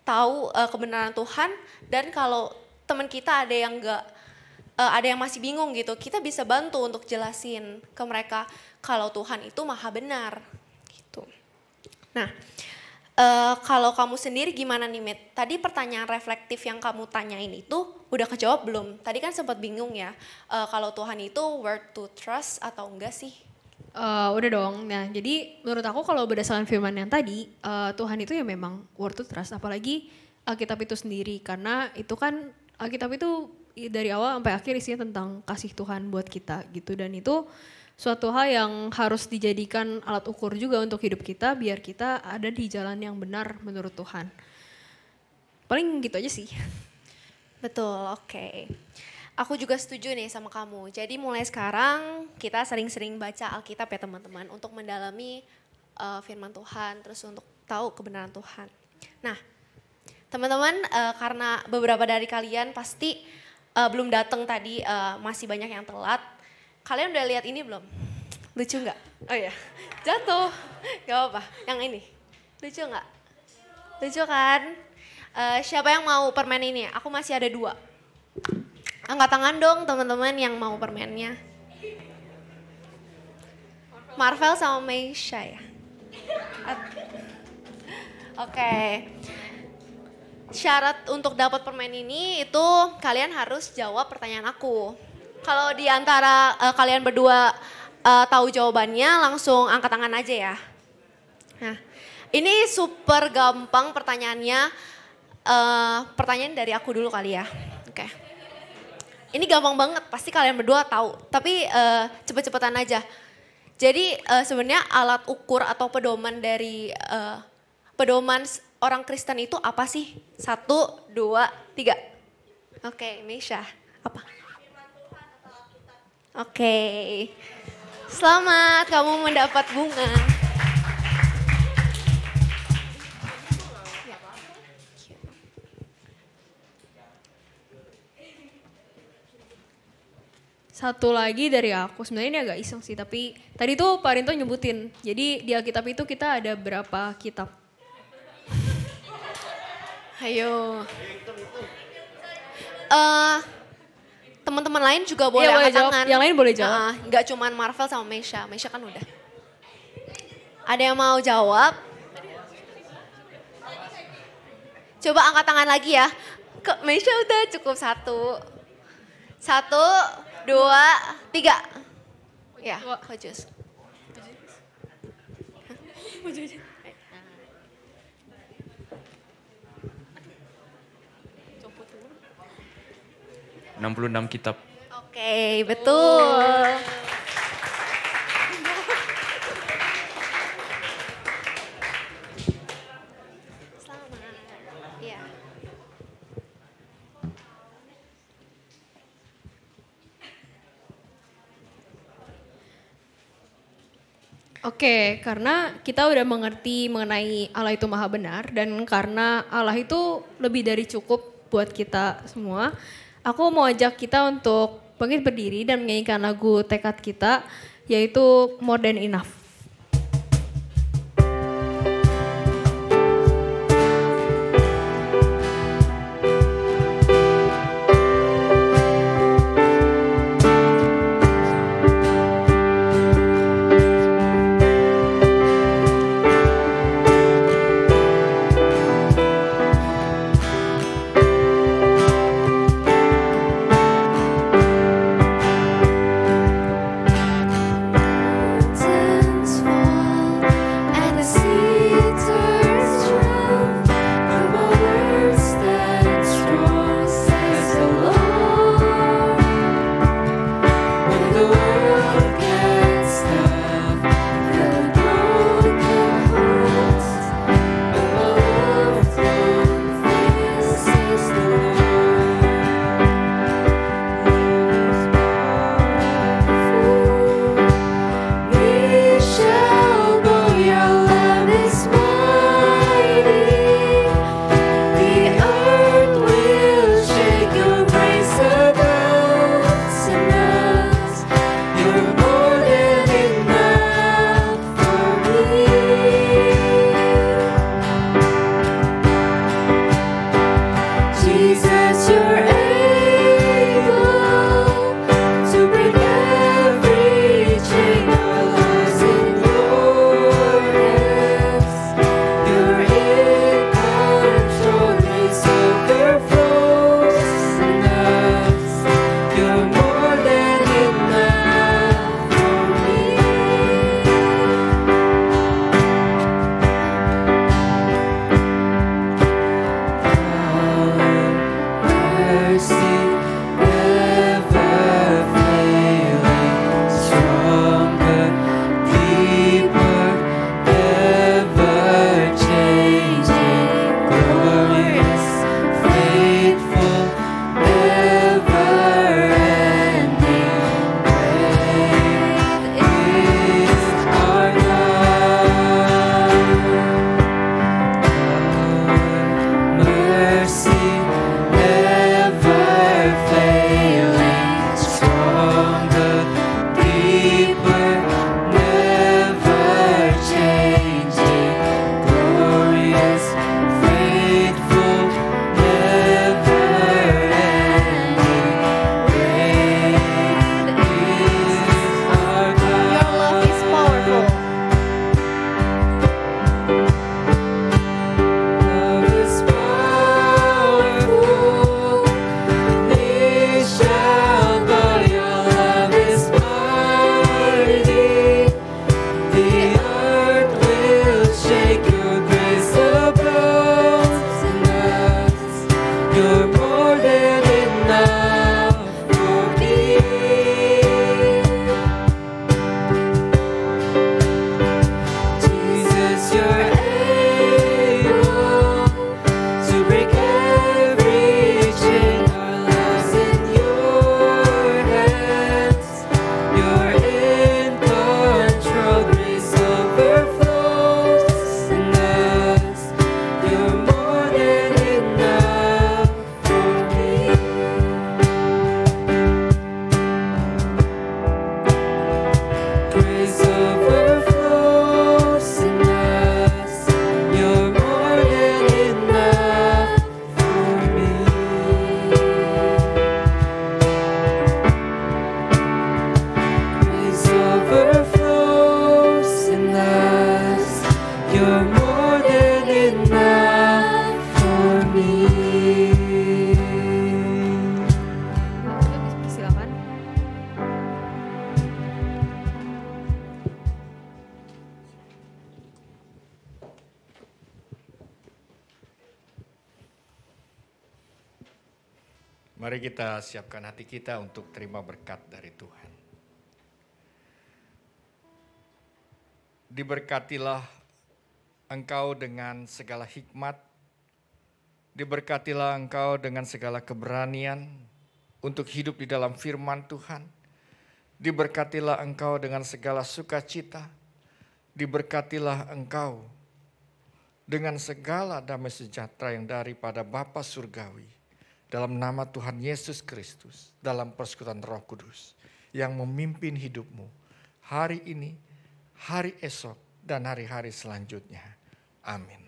tahu kebenaran Tuhan. Dan kalau teman kita ada yang masih bingung gitu, kita bisa bantu untuk jelasin ke mereka kalau Tuhan itu maha benar gitu. Nah, kalau kamu sendiri gimana nih, Met? Tadi pertanyaan reflektif yang kamu tanyain itu udah kejawab belum? Tadi kan sempat bingung ya, kalau Tuhan itu worth to trust atau enggak sih? Udah dong. Nah, jadi menurut aku kalau berdasarkan firman yang tadi, Tuhan itu ya memang worth to trust. Apalagi Alkitab itu sendiri. Karena itu kan Alkitab itu dari awal sampai akhir isinya tentang kasih Tuhan buat kita gitu. Dan itu suatu hal yang harus dijadikan alat ukur juga untuk hidup kita. Biar kita ada di jalan yang benar menurut Tuhan. Paling gitu aja sih. Betul, oke. Aku juga setuju nih sama kamu. Jadi mulai sekarang kita sering-sering baca Alkitab ya teman-teman. Untuk mendalami firman Tuhan, terus untuk tahu kebenaran Tuhan. Nah teman-teman karena beberapa dari kalian pasti belum datang tadi, masih banyak yang telat. Kalian udah lihat ini belum? Lucu nggak? Oh iya, jatuh. Gak apa-apa, yang ini. Lucu nggak? Lucu kan? Siapa yang mau permen ini? Aku masih ada 2. Angkat tangan dong teman-teman yang mau permennya. Marvel sama Meisha ya. Oke. Syarat untuk dapat permen ini itu kalian harus jawab pertanyaan aku. Kalau di antara kalian berdua tahu jawabannya, langsung angkat tangan aja ya. Nah, ini super gampang pertanyaannya. Pertanyaan dari aku dulu kali ya. Oke. Ini gampang banget, pasti kalian berdua tahu. Tapi cepet-cepetan aja. Jadi sebenarnya alat ukur atau pedoman dari pedoman orang Kristen itu apa sih? 1, 2, 3. Oke, Meisha, apa? Oke. Selamat, kamu mendapat bunga. Satu lagi dari aku, sebenarnya ini agak iseng sih, tapi tadi tuh Pak Rinto nyebutin. Jadi di Alkitab itu kita ada berapa kitab? Ayo. Teman-teman lain juga boleh Iya, boleh angkat jawab. tangan. Yang lain boleh jawab. Nggak cuman Marvel sama Meisha. Meisha kan udah. Ada yang mau jawab? Coba angkat tangan lagi ya. Meisha udah cukup 1. 1, 2, 3. Ya, Kojus. Hah? 66 kitab. Oke, betul. Selamat. Iya. Oke, karena kita udah mengerti mengenai Allah itu maha benar dan karena Allah itu lebih dari cukup buat kita semua, aku mau ajak kita untuk bangkit berdiri dan menyanyikan lagu tekad kita, yaitu More Than Enough. Turn Mari kita siapkan hati kita untuk terima berkat dari Tuhan. Diberkatilah engkau dengan segala hikmat, diberkatilah engkau dengan segala keberanian untuk hidup di dalam firman Tuhan. Diberkatilah engkau dengan segala sukacita, diberkatilah engkau dengan segala damai sejahtera yang daripada Bapa Surgawi. Dalam nama Tuhan Yesus Kristus, dalam persekutuan Roh Kudus yang memimpin hidupmu hari ini, hari esok, dan hari-hari selanjutnya. Amin.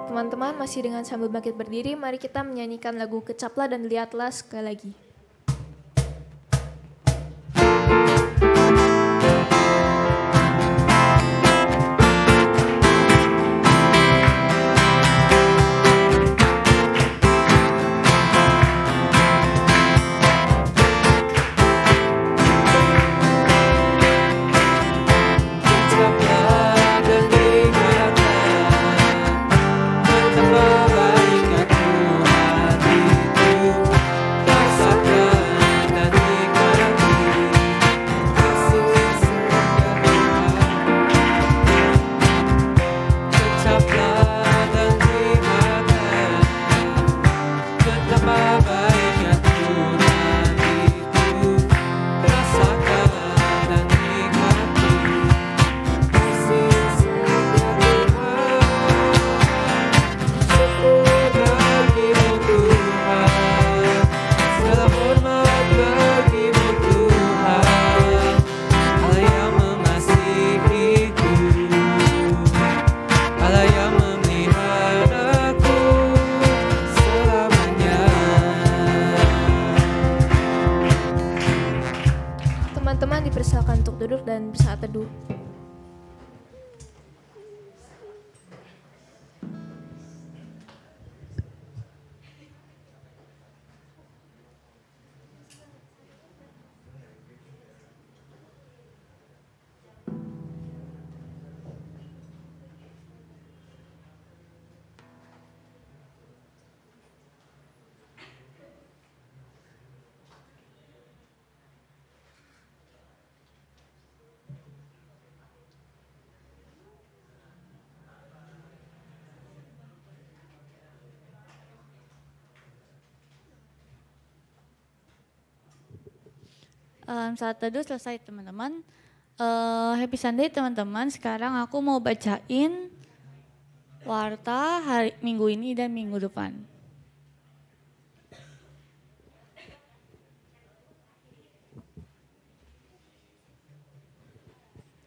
Teman-teman, masih dengan sambil bangkit berdiri, mari kita menyanyikan lagu Kecaplah dan Lihatlah sekali lagi. Teman-teman dipersilakan untuk duduk dan bersaat teduh. Saat teduh selesai teman-teman. Happy Sunday teman-teman. Sekarang aku mau bacain warta hari minggu ini dan minggu depan.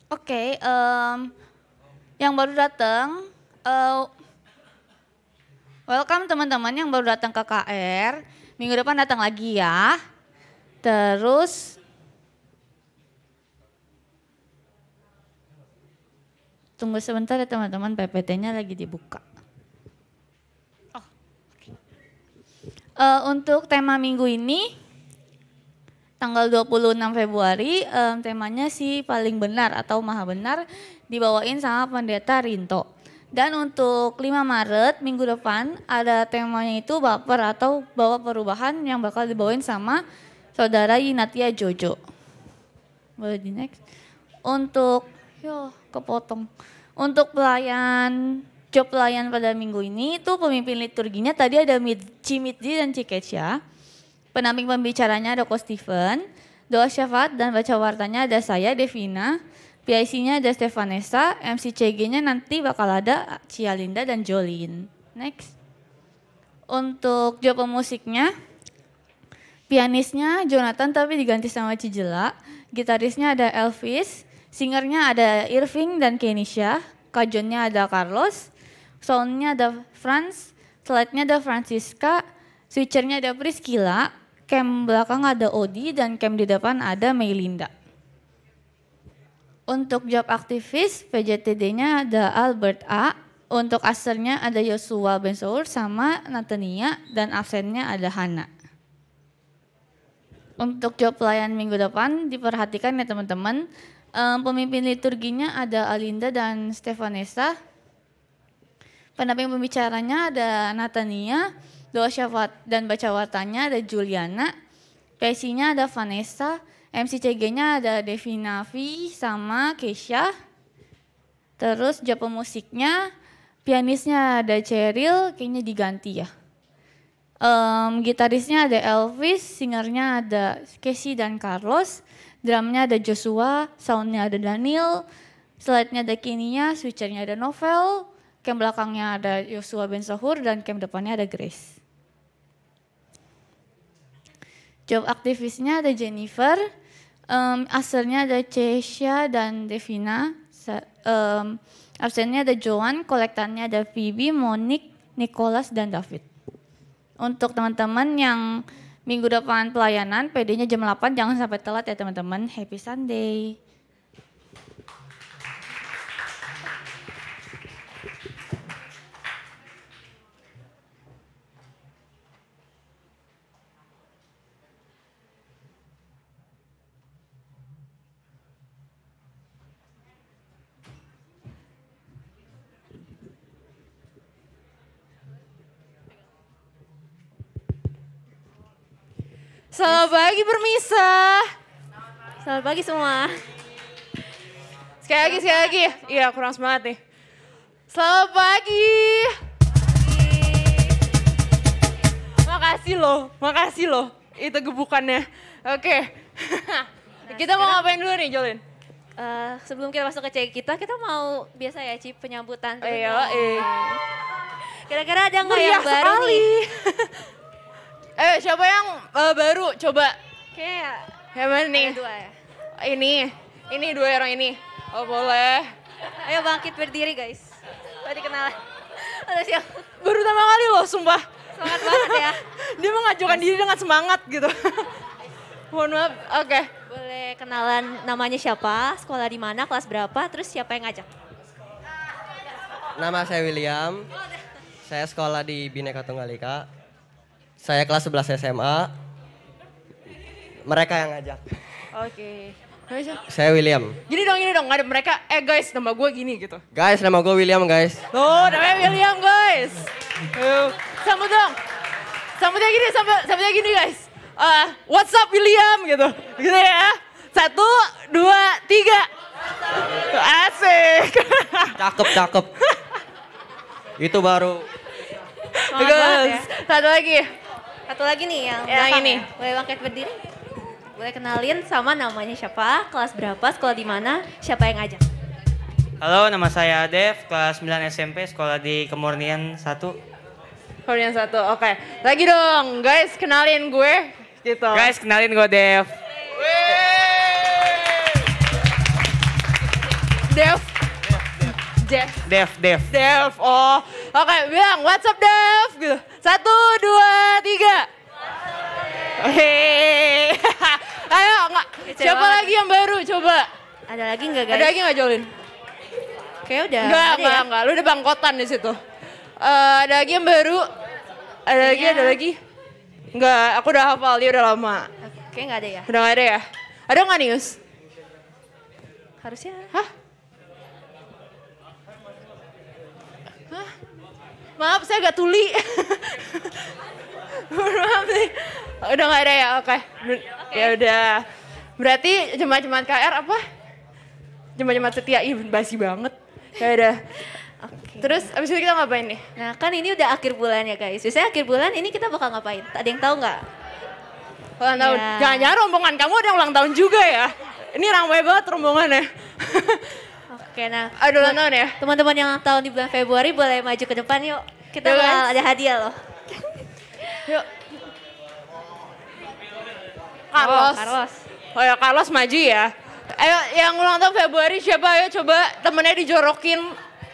Oke, yang baru datang, welcome teman-teman yang baru datang ke KR. Minggu depan datang lagi ya. Terus tunggu sebentar ya teman-teman, PPT-nya lagi dibuka. Untuk tema minggu ini, tanggal 26 Februari, temanya si paling benar atau maha benar dibawain sama Pendeta Rinto. Dan untuk 5 Maret minggu depan ada temanya itu baper atau bawa perubahan yang bakal dibawain sama Saudara Yinatia Jojo. Boleh di next. Untuk, kepotong. Untuk job pelayan pada minggu ini itu pemimpin liturginya tadi ada Cimitji dan Cikesya. Pendamping pembicaranya ada Ko Steven. Doa syafaat dan baca wartanya ada saya, Devina. PIC-nya ada Stefanesa. MCCG-nya nanti bakal ada Cia Linda dan Jolin. Next. Untuk job pemusiknya, pianisnya Jonathan tapi diganti sama Cijela. Gitarisnya ada Elvis. Singernya ada Irving dan Kenisha. kajonnya ada Carlos, soundnya ada Franz, slide-nya ada Francisca, switchernya ada Priscilla, cam belakang ada Odi, dan cam di depan ada Melinda. Untuk job aktivis, PJTD-nya ada Albert A. Untuk asernya ada Joshua Bensour sama Natania, dan absennya ada Hana. Untuk job pelayan minggu depan, diperhatikan ya teman-teman. Pemimpin liturginya ada Alinda dan Stefanesa. Pendamping pembicaranya ada Natania, doa syafaat dan baca wartanya ada Juliana, PC-nya ada Vanessa, MCCG-nya ada Devina V sama Keisha. Terus job pemusiknya, pianisnya ada Cheryl, kayaknya diganti ya. Gitarisnya ada Elvis, singernya ada Casey dan Carlos, drumnya ada Joshua, soundnya ada Daniel, slide-nya ada Kenia, switchernya ada Novel, cam belakangnya ada Joshua Bensohur, dan cam depannya ada Grace. Job aktivisnya ada Jennifer, asernya ada Chesha dan Devina, absennya ada Joan, kolektannya ada Phoebe, Monique, Nicholas, dan David. Untuk teman-teman yang minggu depan pelayanan, PD-nya jam 8, jangan sampai telat ya teman-teman. Happy Sunday. Selamat pagi permisa. Selamat pagi semua. Sekali lagi. Iya kurang semangat nih. Selamat pagi. Makasih loh. Itu gebukannya. Oke. Kita mau ngapain dulu nih Jolin? Sebelum kita masuk ke cek kita mau biasa ya Ci penyambutan. Kira-kira ada nggak yang baru nih? Siapa yang baru? Coba. Kayak yang mana nih? Dua ya. Ini dua orang ini. Oh boleh. Ayo bangkit berdiri guys. Tadi kenalan. Udah siap. Baru pertama kali loh sumpah. Semangat banget ya. Dia mengajukan diri dengan semangat gitu. Mohon maaf. Oke. Boleh kenalan namanya siapa, sekolah di mana, kelas berapa, terus siapa yang ngajak? Nama saya William. Saya sekolah di Bhinneka Tunggal Ika. Saya kelas 11 SMA. Mereka yang ngajak. Oke. Saya William. Gini dong, nggak ada mereka. Guys, nama gue gini gitu. Guys, nama gue William guys. Loh, namanya William guys. Sambut dong. Sambutnya gini guys. What's up William gitu. Gitu ya. 1, 2, 3. Asik. Cakep. Itu baru. Semangat banget ya. Satu lagi nih yang ini. Ya. Boleh bangkit berdiri? Boleh kenalin sama namanya siapa, kelas berapa, sekolah di mana, siapa yang ngajak? Halo, nama saya Dev, kelas 9 SMP, sekolah di Kemurnian 1. Kemurnian 1, oke. Lagi dong, guys kenalin gue gitu. Guys, kenalin gue Dev. Dev, oh. Oke, bilang what's up Dev gitu. 1, 2, 3. Hehehe. Ayo, siapa lagi yang baru coba? Ada lagi nggak guys? Ada lagi nggak Jolin? Kayak udah. Enggak. Lu udah bangkotan di situ. Ada lagi yang baru? Ada lagi? Enggak, aku udah hafal, dia udah lama. Kayak nggak ada ya? Udah nggak ada ya? Ada nggak Nius? Harusnya. Hah? Maaf, saya agak tuli. Maaf nih. Udah nggak ada ya? Oke. Ya udah. Berarti jemaat-jemaat KR apa? Jemaat-jemaat setia. Ih, basi banget. Ya udah. Oke. Terus abis itu kita ngapain nih? Nah kan ini udah akhir bulan ya guys. Biasanya akhir bulan ini kita bakal ngapain? Ada yang tahu nggak? Ulang tahun. Jangan-jangan rombongan kamu ada yang ulang tahun juga ya? Ini ramai banget rombongannya. Oke, nah. Ada ulang tahun ya? Teman-teman yang ulang tahun di bulan Februari boleh maju ke depan yuk. Kita bakal ada hadiah loh. Yuk. Carlos. Oh ya, Carlos maju ya. Ayo yang ulang tahun Februari siapa? Ayo coba temennya dijorokin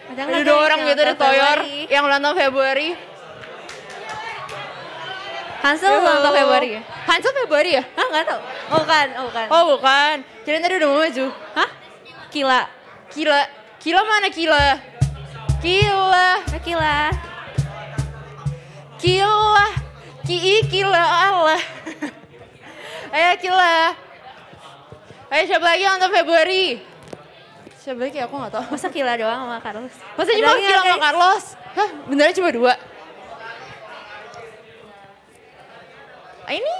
Ada 2 orang gitu di Toyor yang ulang tahun Februari. Hansel ulang tahun Februari ya? Hansel Februari ya? Hah, nggak tahu. Oh bukan. Oh bukan. Kirain tadi udah mau maju. Hah? Kila. Kila mana Kila? Kila. Kila Allah. Ayo Kila. Ayo siapa lagi ulang tahun Februari? Siapa lagi aku gak tahu. Masa Kila doang sama Carlos? Masa cuma Kila sama Carlos? Hah benernya cuma 2? Ini?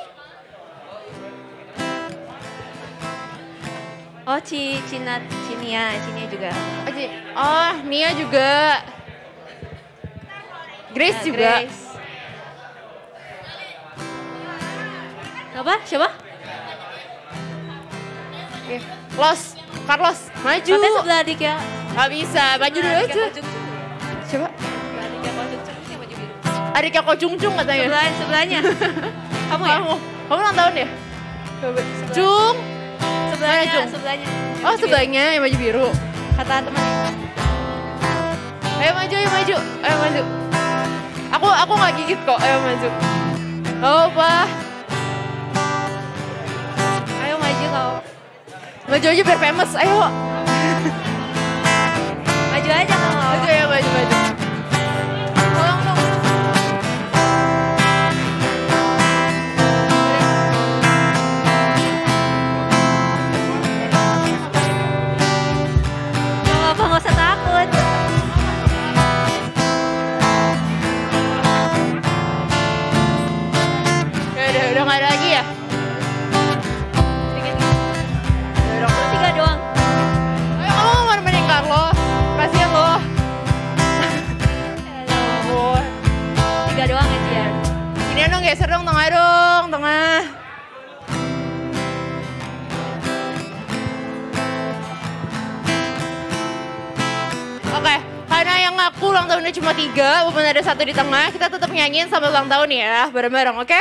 Oh Cinia juga. Oh Nia juga. Grace juga. Grace. Siapa? Carlos, maju. Katanya sebelah adik ya. Gak bisa, maju dulu aja. Coba. Adiknya Ko Jung katanya. Sebelahnya. Kamu ya? Kamu ulang tahun ya? Jung. Sebelahnya. Oh sebelahnya yang baju biru. Kata teman. Ayo maju. Aku gak gigit kok, ayo maju. Oh apa? Ayo maju kau. Maju aja biar famous, ayo. Maju aja kalau mau. Maju ya, maju. Tolong dong. Nggak usah takut. Udah gak ada lagi ya? Udah 3 doang. Ayo kamu mau nemenin Carlos. Kasian lo. 3 doang ya dia. Ini dong geser dong, tengah. Oke, karena yang ngaku ulang tahunnya cuma 3, walaupun ada 1 di tengah, kita tetap nyanyiin sampai ulang tahun ya, bareng-bareng, oke?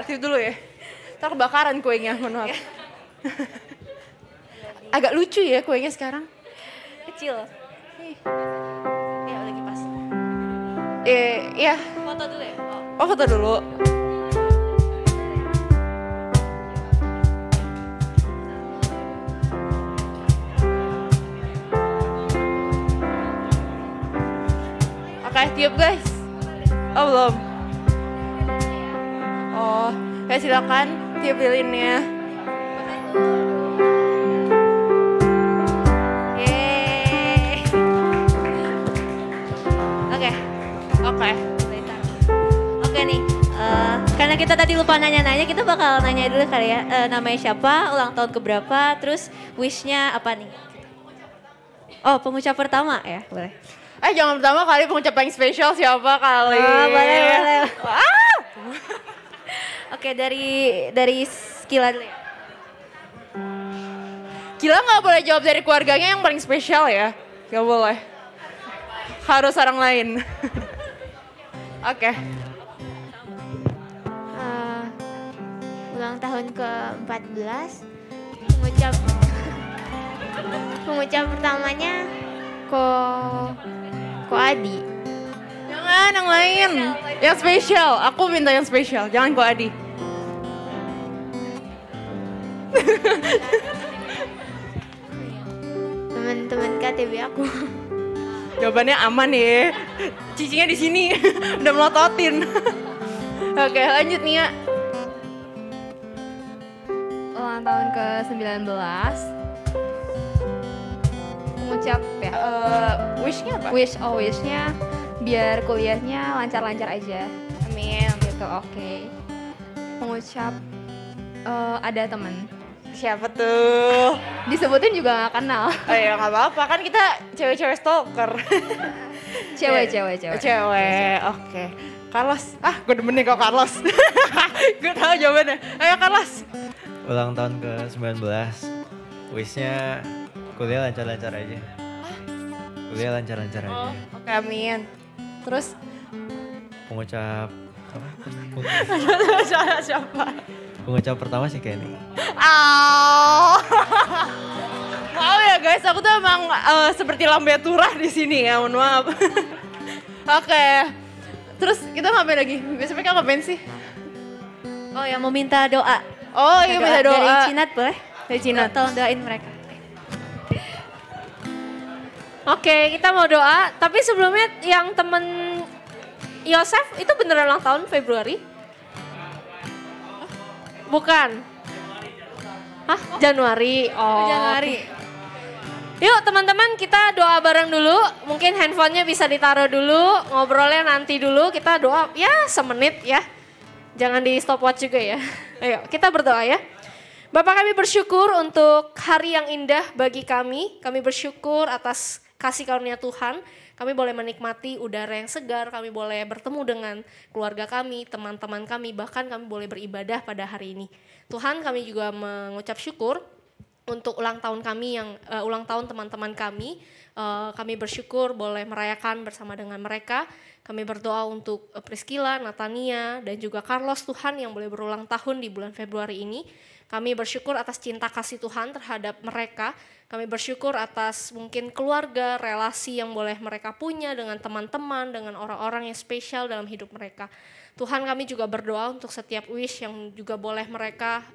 Tiup dulu ya. Ntar kebakaran kuenya, mohon maaf. Agak lucu ya kuenya sekarang. Kecil. Ya lagi pas. Iya. Foto dulu ya? Oh foto dulu. Oke, tiup guys. Oh belum. Oh, ya silakan tiup lilinnya. Yeay. Oke nih. Karena kita tadi lupa nanya-nanya, kita bakal nanya dulu kali ya. Namanya siapa, ulang tahun keberapa, terus wish-nya apa nih? Oh, pengucap pertama ya, boleh. Jangan pertama kali pengucap paling spesial siapa kali. Boleh. Oke, dari Kila dulu ya. Kila gak boleh jawab dari keluarganya yang paling spesial ya. Gak boleh. Harus orang lain. Oke. Ulang tahun ke-14. Pengucap pertamanya Ko Adi. Jangan yang lain. Yang spesial. Aku minta yang spesial. Jangan Ko Adi. Teman-teman KTB aku. Jawabannya aman ya. Cicinya di sini. Udah melototin. Oke, lanjut Nia. Ulang tahun ke-19. Mengucap ya. Wish-nya apa? Wish-nya biar kuliahnya lancar-lancar aja. Amin. Gitu, oke. Mengucap ada teman. Siapa tuh? Disebutin juga gak kenal. Oh ya gak apa-apa, kan kita cewek-cewek stalker. Cewek. Cewek, oke. Carlos, gue demen nih kok Carlos. Gue tahu jawabannya. Ayo Carlos. Ulang tahun ke-19. Wish-nya kuliah lancar-lancar aja. Kuliah lancar-lancar aja. Oke, amin. Terus? Pengucap Siapa? Pengucap pertama sih Kenny. Maaf ya guys, aku tuh emang seperti lambe turah di sini ya, mohon maaf. Oke. Terus kita ngapain lagi? Biasanya kita ngapain sih? Oh ya, mau minta doa. Oh iya, minta doa. Dari Cinat boleh? Dari Cinat. Tolong doain mereka. Oke, kita mau doa. Tapi sebelumnya yang temen Yosef itu beneran ulang tahun Februari? Bukan. Hah? Januari. Oh, Januari. Okay. Yuk teman-teman kita doa bareng dulu. Mungkin handphonenya bisa ditaruh dulu. Ngobrolnya nanti dulu. Kita doa ya semenit ya. Jangan di stopwatch juga ya. Ayo kita berdoa ya. Bapak kami bersyukur untuk hari yang indah bagi kami. Kami bersyukur atas kasih karunia Tuhan. Kami boleh menikmati udara yang segar, kami boleh bertemu dengan keluarga kami, teman-teman kami, bahkan kami boleh beribadah pada hari ini. Tuhan, kami juga mengucap syukur untuk ulang tahun kami ulang tahun teman-teman kami. Kami bersyukur boleh merayakan bersama dengan mereka. Kami berdoa untuk Priscilla, Natania, dan juga Carlos Tuhan yang boleh berulang tahun di bulan Februari ini. Kami bersyukur atas cinta kasih Tuhan terhadap mereka. Kami bersyukur atas mungkin keluarga, relasi yang boleh mereka punya dengan teman-teman, dengan orang-orang yang spesial dalam hidup mereka. Tuhan, kami juga berdoa untuk setiap wish yang juga boleh mereka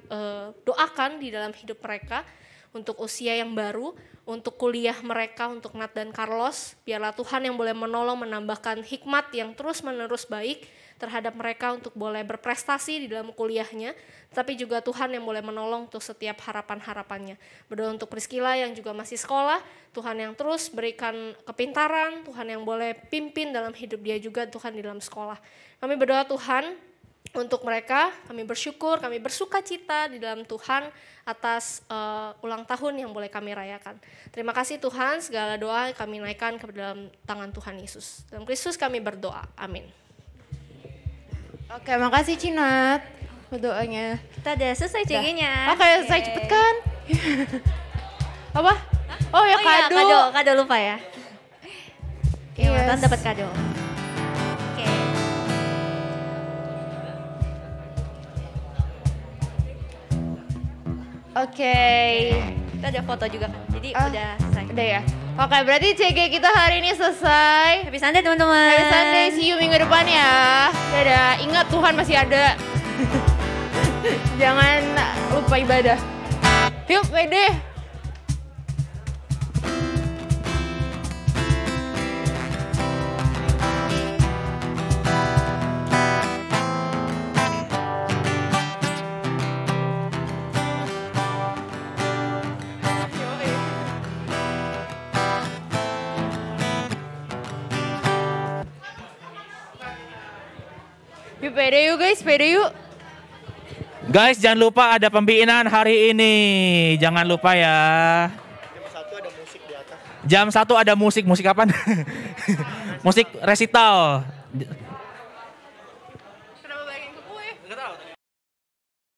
doakan di dalam hidup mereka. Untuk usia yang baru, untuk kuliah mereka, untuk Nat dan Carlos. Biarlah Tuhan yang boleh menolong menambahkan hikmat yang terus-menerus baik terhadap mereka untuk boleh berprestasi di dalam kuliahnya. Tapi juga Tuhan yang boleh menolong untuk setiap harapan-harapannya. Berdoa untuk Priscilla yang juga masih sekolah. Tuhan yang terus berikan kepintaran. Tuhan yang boleh pimpin dalam hidup dia juga Tuhan di dalam sekolah. Kami berdoa Tuhan untuk mereka. Kami bersyukur, kami bersuka cita di dalam Tuhan atas ulang tahun yang boleh kami rayakan. Terima kasih Tuhan, segala doa kami naikkan ke dalam tangan Tuhan Yesus. Dalam Kristus kami berdoa. Amin. Oke, makasih Cinat berdoanya. Kita udah selesai CG-nya. Oke, selesai cepet kan? Apa? Oh ya, kado. Iya, kado lupa ya. Iya, mantan dapat kado. Oke. Kita ada foto juga kan, jadi udah selesai. Udah ya? Oke, berarti CG kita hari ini selesai. Happy Sunday teman-teman. Happy Sunday, see you minggu depan ya. Dadah, ingat Tuhan masih ada. Jangan lupa ibadah. Yuk, pede. Yuk pede yuk guys, pede yuk. Guys, jangan lupa ada pembinaan hari ini. Jangan lupa ya. Jam 1 ada musik. Musik kapan? Musik resital.